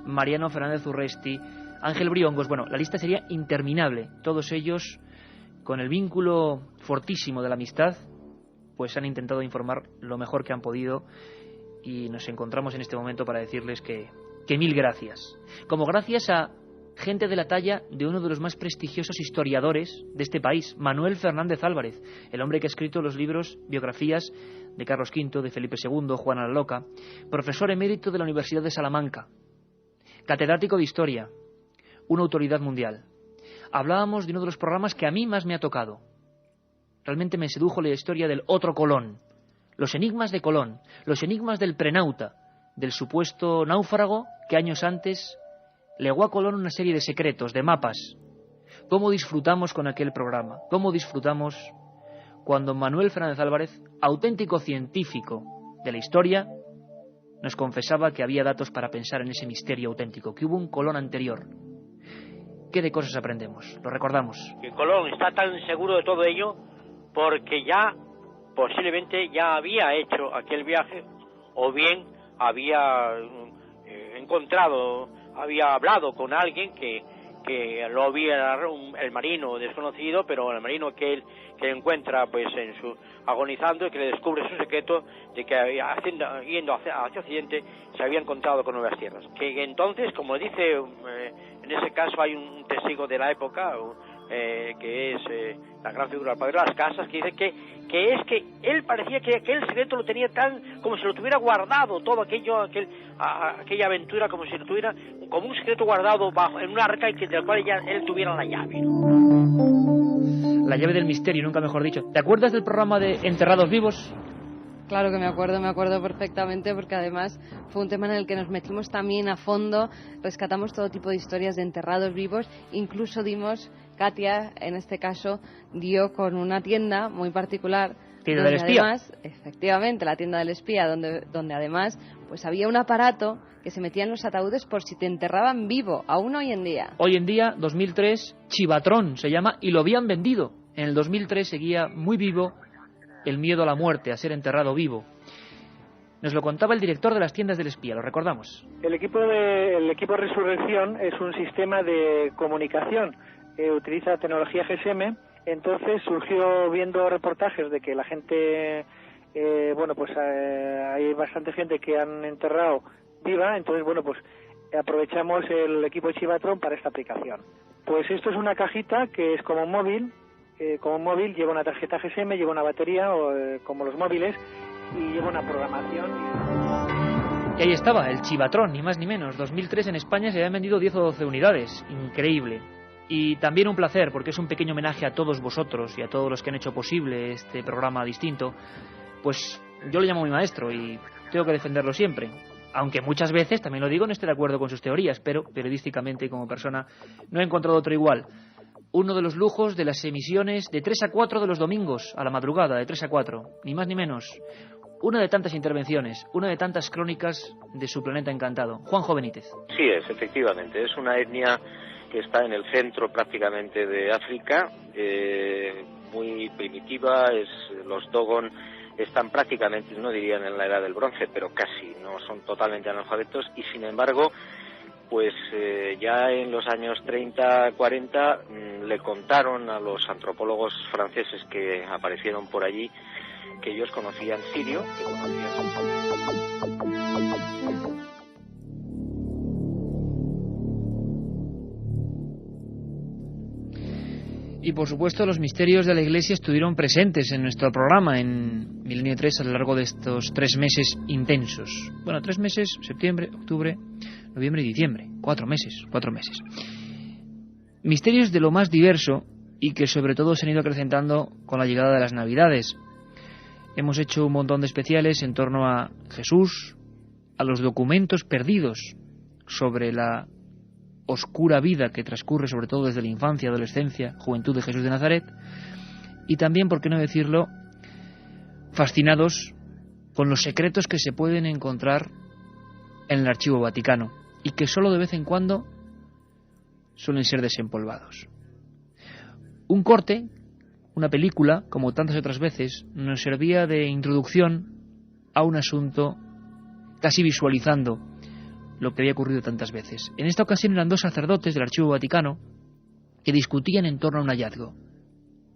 Mariano Fernández Urresti, Ángel Briongos. Bueno, la lista sería interminable. Todos ellos, con el vínculo fortísimo de la amistad, pues han intentado informar lo mejor que han podido, y nos encontramos en este momento para decirles que mil gracias. Como gracias a gente de la talla de uno de los más prestigiosos historiadores de este país, Manuel Fernández Álvarez, el hombre que ha escrito los libros, biografías de Carlos V, de Felipe II, Juana la Loca, profesor emérito de la Universidad de Salamanca, catedrático de Historia, una autoridad mundial. Hablábamos de uno de los programas que a mí más me ha tocado. Realmente me sedujo la historia del otro Colón, los enigmas de Colón, los enigmas del prenauta, del supuesto náufrago que años antes legó a Colón una serie de secretos, de mapas. ¿Cómo disfrutamos con aquel programa? ¿Cómo disfrutamos cuando Manuel Fernández Álvarez, auténtico científico de la historia, nos confesaba que había datos para pensar en ese misterio auténtico, que hubo un Colón anterior? ¿Qué de cosas aprendemos? Lo recordamos. Que Colón está tan seguro de todo ello porque ya, posiblemente, ya había hecho aquel viaje, o bien había había hablado con alguien que lo había, el marino desconocido, pero el marino que él encuentra pues agonizando, y que le descubre su secreto de que yendo hacia Occidente se había encontrado con nuevas tierras. Que entonces, como dice, en ese caso hay un testigo de la época, que es la gran figura del padre de las Casas, que dice que él parecía que aquel secreto lo tenía tan, como si lo tuviera guardado, todo aquella aventura, como si lo tuviera como un secreto guardado en una arca, y del cual él tuviera la llave, ¿no? La llave del misterio, nunca mejor dicho. ¿Te acuerdas del programa de Enterrados Vivos? Claro que me acuerdo perfectamente, porque además fue un tema en el que nos metimos también a fondo, rescatamos todo tipo de historias de enterrados vivos, incluso Katia, en este caso, dio con una tienda muy particular. ¿Tienda del espía? Además, efectivamente, la tienda del espía, donde además pues había un aparato que se metía en los ataúdes por si te enterraban vivo, aún hoy en día. Hoy en día, 2003, Chivatrón se llama, y lo habían vendido. En el 2003 seguía muy vivo el miedo a la muerte, a ser enterrado vivo. Nos lo contaba el director de las tiendas del espía, lo recordamos. El equipo Resurrección es un sistema de comunicación, utiliza tecnología GSM. Entonces surgió, viendo reportajes de que la gente, hay bastante gente que han enterrado viva, entonces aprovechamos el equipo de Chivatron para esta aplicación. Pues esto es una cajita que es como un móvil, lleva una tarjeta GSM, lleva una batería, como los móviles, y lleva una programación. Y ahí estaba, el Chivatron, ni más ni menos. 2003 en España se habían vendido 10 o 12 unidades, increíble. Y también un placer, porque es un pequeño homenaje a todos vosotros y a todos los que han hecho posible este programa distinto. Pues yo lo llamo mi maestro y tengo que defenderlo siempre. Aunque muchas veces, también lo digo, no esté de acuerdo con sus teorías, pero periodísticamente y como persona no he encontrado otro igual. Uno de los lujos de las emisiones de 3 a 4 de los domingos, a la madrugada, de 3 a 4, ni más ni menos. Una de tantas intervenciones, una de tantas crónicas de su planeta encantado. Juanjo Benítez. Sí efectivamente, es una etnia que está en el centro prácticamente de África, muy primitiva. Los Dogon están prácticamente, no dirían en la edad del bronce, pero casi, no son totalmente analfabetos, y sin embargo, pues ya en los años 30, 40 le contaron a los antropólogos franceses que aparecieron por allí que ellos conocían sirio, que conocían... Y por supuesto los misterios de la Iglesia estuvieron presentes en nuestro programa en Milenio 3 a lo largo de estos 3 meses intensos. Bueno, 3 meses, septiembre, octubre, noviembre y diciembre. 4 meses. Misterios de lo más diverso y que sobre todo se han ido acrecentando con la llegada de las Navidades. Hemos hecho un montón de especiales en torno a Jesús, a los documentos perdidos sobre la oscura vida que transcurre sobre todo desde la infancia, adolescencia, juventud de Jesús de Nazaret, y también, por qué no decirlo, fascinados con los secretos que se pueden encontrar en el Archivo Vaticano y que solo de vez en cuando suelen ser desempolvados. Un corte, una película, como tantas otras veces, nos servía de introducción a un asunto casi visualizando lo que había ocurrido tantas veces. En esta ocasión eran 2 sacerdotes del Archivo Vaticano que discutían en torno a un hallazgo.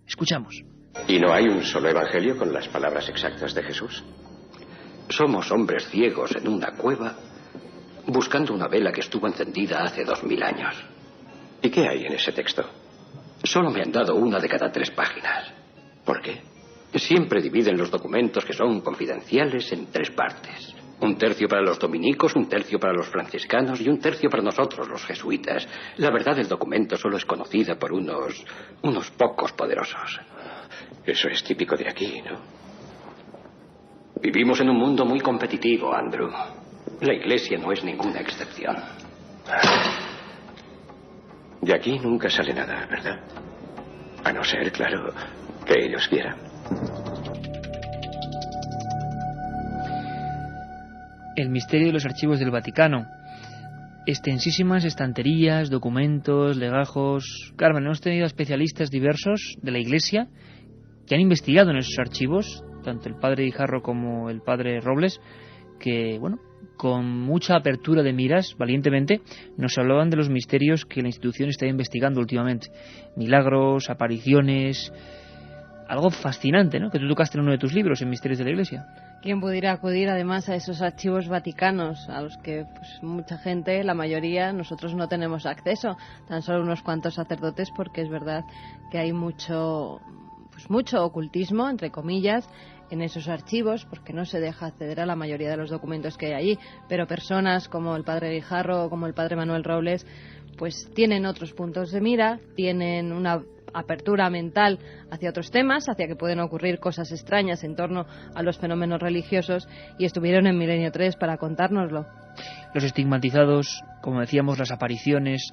Escuchamos. ¿Y no hay un solo evangelio con las palabras exactas de Jesús? Somos hombres ciegos en una cueva buscando una vela que estuvo encendida hace 2000 años. ¿Y qué hay en ese texto? Solo me han dado 1 de cada 3 páginas. ¿Por qué? Siempre dividen los documentos que son confidenciales en 3 partes. 1/3 para los dominicos, 1/3 para los franciscanos y 1/3 para nosotros, los jesuitas. La verdad del documento solo es conocida por unos pocos poderosos. Eso es típico de aquí, ¿no? Vivimos en un mundo muy competitivo, Andrew. La Iglesia no es ninguna excepción. De aquí nunca sale nada, ¿verdad? A no ser, claro, que ellos quieran. El misterio de los archivos del Vaticano. Extensísimas estanterías, documentos, legajos. Carmen, hemos tenido especialistas diversos de la Iglesia que han investigado en esos archivos, tanto el padre Guijarro como el padre Robles, que, bueno, con mucha apertura de miras, valientemente, nos hablaban de los misterios que la institución está investigando últimamente. Milagros, apariciones, algo fascinante, ¿no?, que tú tocaste en uno de tus libros, en Misterios de la Iglesia. ¿Quién pudiera acudir además a esos archivos vaticanos a los que pues, mucha gente, la mayoría, nosotros no tenemos acceso, tan solo unos cuantos sacerdotes, porque es verdad que hay mucho ocultismo, entre comillas, en esos archivos, porque no se deja acceder a la mayoría de los documentos que hay allí, pero personas como el padre Guijarro o como el padre Manuel Robles pues tienen otros puntos de mira, tienen una apertura mental hacia otros temas, hacia que pueden ocurrir cosas extrañas en torno a los fenómenos religiosos, y estuvieron en Milenio 3 para contárnoslo. Los estigmatizados, como decíamos, las apariciones,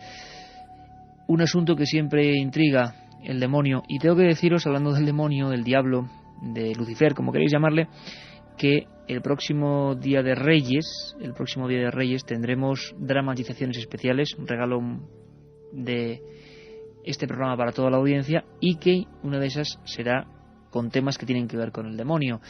un asunto que siempre intriga, el demonio. Y tengo que deciros, hablando del demonio, del diablo, de Lucifer, como queréis llamarle, que el próximo Día de Reyes tendremos dramatizaciones especiales, un regalo de este programa para toda la audiencia, y que una de esas será con temas que tienen que ver con el demonio.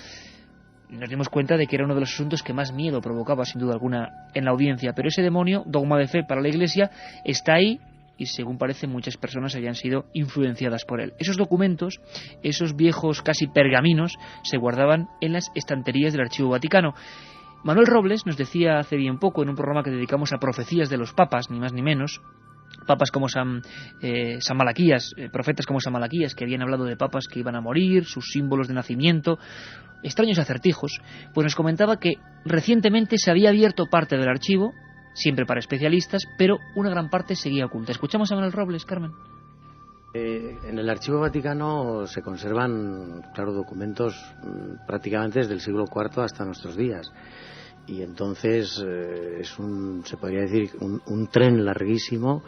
Nos dimos cuenta de que era uno de los asuntos que más miedo provocaba, sin duda alguna, en la audiencia, pero ese demonio, dogma de fe para la Iglesia, está ahí, y según parece muchas personas habían sido influenciadas por él. Esos documentos, esos viejos casi pergaminos, se guardaban en las estanterías del Archivo Vaticano. Manuel Robles nos decía hace bien poco, en un programa que dedicamos a profecías de los papas, ni más ni menos, papas como San Malaquías, profetas como San Malaquías, que habían hablado de papas que iban a morir, sus símbolos de nacimiento, extraños acertijos, pues nos comentaba que recientemente se había abierto parte del archivo, siempre para especialistas, pero una gran parte seguía oculta. ¿Escuchamos a Manuel Robles, Carmen? En el Archivo Vaticano se conservan, claro, documentos prácticamente desde el siglo IV hasta nuestros días. Y entonces se podría decir, un tren larguísimo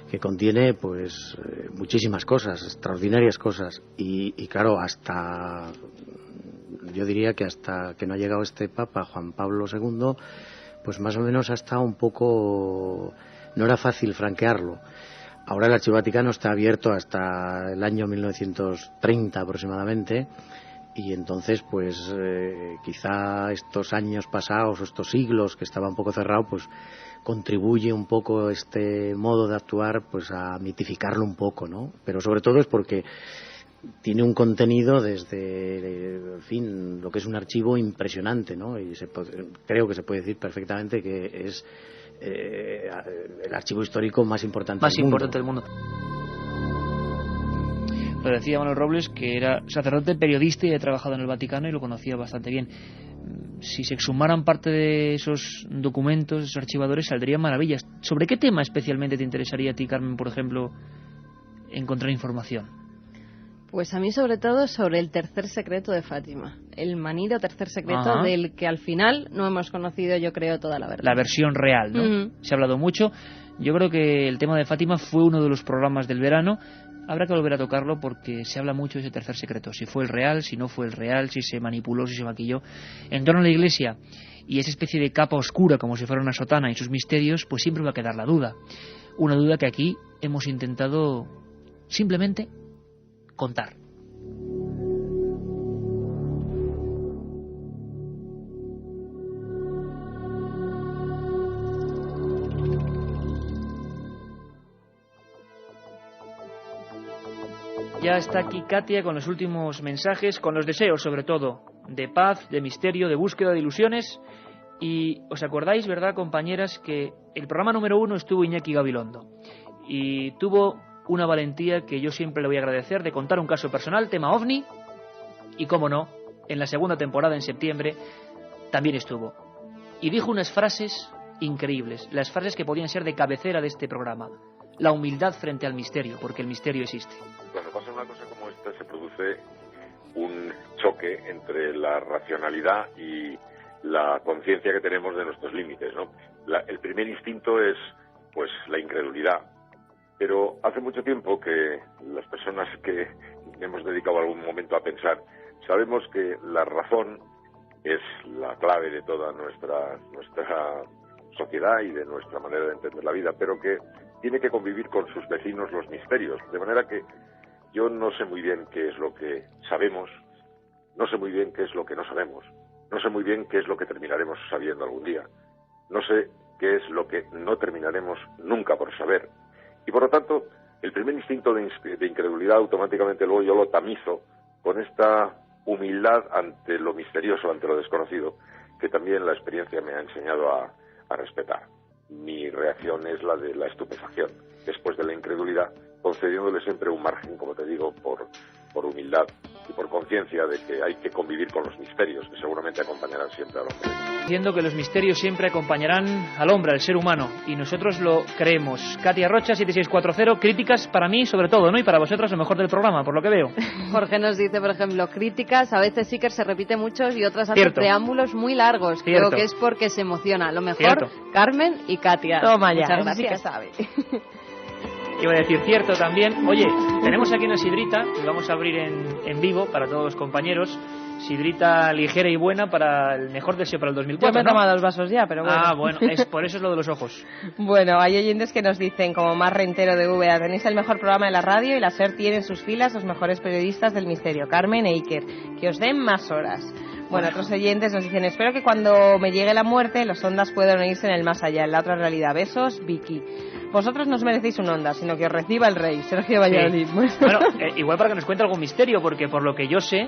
que contiene pues muchísimas cosas, extraordinarias cosas. Y claro, yo diría que hasta que no ha llegado este Papa, Juan Pablo II, pues más o menos ha estado un poco, no era fácil franquearlo. Ahora el Archivo Vaticano está abierto hasta el año 1930 aproximadamente, y entonces pues quizá estos años pasados o estos siglos que estaba un poco cerrado, pues contribuye un poco este modo de actuar pues a mitificarlo un poco, ¿no? Pero sobre todo es porque tiene un contenido desde, en fin, lo que es un archivo impresionante, ¿no? Y creo que se puede decir perfectamente que es el archivo histórico más importante del mundo. Lo decía Manuel Robles, que era sacerdote, periodista y ha trabajado en el Vaticano y lo conocía bastante bien. Si se exhumaran parte de esos documentos, esos archivadores, saldrían maravillas. ¿Sobre qué tema especialmente te interesaría a ti, Carmen, por ejemplo, encontrar información? Pues a mí sobre todo sobre el tercer secreto de Fátima, el manido tercer secreto del que al final no hemos conocido, yo creo, toda la verdad. La versión real, ¿no? Se ha hablado mucho. Yo creo que el tema de Fátima fue uno de los programas del verano. Habrá que volver a tocarlo porque se habla mucho de ese tercer secreto, si fue el real, si no fue el real, si se manipuló, si se maquilló. En torno a la Iglesia y esa especie de capa oscura como si fuera una sotana y sus misterios, pues siempre va a quedar la duda. Una duda que aquí hemos intentado simplemente contar. Ya está aquí Katia con los últimos mensajes, con los deseos sobre todo, de paz, de misterio, de búsqueda de ilusiones. Y os acordáis, ¿verdad, compañeras, que el programa número 1 estuvo Iñaki Gabilondo? Y tuvo una valentía que yo siempre le voy a agradecer, de contar un caso personal, tema OVNI, y cómo no, en la segunda temporada, en septiembre, también estuvo. Y dijo unas frases increíbles, las frases que podían ser de cabecera de este programa. La humildad frente al misterio, porque el misterio existe. Cuando pasa una cosa como esta, se produce un choque entre la racionalidad y la conciencia que tenemos de nuestros límites, ¿no? El primer instinto es, pues, la incredulidad. Pero hace mucho tiempo que las personas que hemos dedicado algún momento a pensar, sabemos que la razón es la clave de toda nuestra sociedad y de nuestra manera de entender la vida, pero que tiene que convivir con sus vecinos los misterios. De manera que yo no sé muy bien qué es lo que sabemos, no sé muy bien qué es lo que no sabemos, no sé muy bien qué es lo que terminaremos sabiendo algún día, no sé qué es lo que no terminaremos nunca por saber. Y por lo tanto, el primer instinto de incredulidad automáticamente luego yo lo tamizo con esta humildad ante lo misterioso, ante lo desconocido, que también la experiencia me ha enseñado a respetar. Mi reacción es la de la estupefacción, después de la incredulidad, concediéndole siempre un margen, como te digo, por humildad y por conciencia de que hay que convivir con los misterios, que seguramente acompañarán siempre al hombre. Diciendo que los misterios siempre acompañarán al hombre, al ser humano, y nosotros lo creemos. Katia Rocha, 7640, críticas para mí sobre todo, ¿no? Y para vosotros lo mejor del programa, por lo que veo. Jorge nos dice, por ejemplo, críticas, a veces sí que se repite muchos y otras hace Cierto. preámbulos muy largos. Cierto. Creo que es porque se emociona. Lo mejor, Cierto. Carmen y Katia. Toma ya, Muchas eso sí que gracias. sabe. Iba a decir cierto también. Oye, tenemos aquí una sidrita que vamos a abrir en vivo para todos los compañeros. Sidrita ligera y buena para el mejor deseo para el 2004. Yo me he ¿no? tomado dos vasos ya, pero bueno. Ah, bueno, por eso es lo de los ojos. Bueno, hay oyentes que nos dicen, como más rentero de VA, tenéis el mejor programa de la radio y la SER tiene en sus filas los mejores periodistas del misterio, Carmen e Iker, que os den más horas. Bueno, otros oyentes nos dicen, espero que cuando me llegue la muerte los ondas puedan unirse en el más allá, en la otra realidad. Besos, Vicky. Vosotros no os merecéis un onda, sino que os reciba el rey, Sergio Valladolid. Sí. Bueno, igual para que nos cuente algún misterio, porque por lo que yo sé,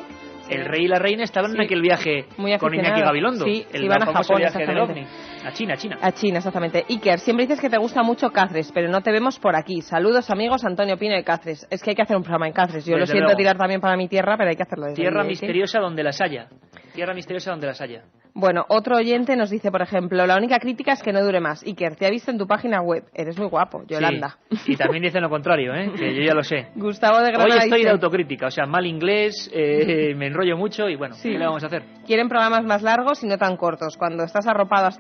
el rey y la reina estaban en aquel viaje con Iñaki Gabilondo. Sí, el van a famoso Japón, viaje del exactamente. OVNI. A China. A China, exactamente. Iker, siempre dices que te gusta mucho Cáceres, pero no te vemos por aquí. Saludos, amigos, Antonio Pino de Cáceres. Es que hay que hacer un programa en Cáceres. Yo Desde lo siento luego. tirar también para mi tierra, pero hay que hacerlo desde Tierra allí, misteriosa donde las haya. Tierra misteriosa donde las haya. Bueno, otro oyente nos dice, por ejemplo, la única crítica es que no dure más. Iker, te ha visto en tu página web. Eres muy guapo, Yolanda. Sí. Y también dicen lo contrario, que yo ya lo sé. Gustavo de Granada Hoy estoy dice, de autocrítica, o sea, mal inglés, me enrollo mucho y bueno, Sí. ¿qué le vamos a hacer? quieren programas más largos y no tan cortos. Cuando estás arropado hasta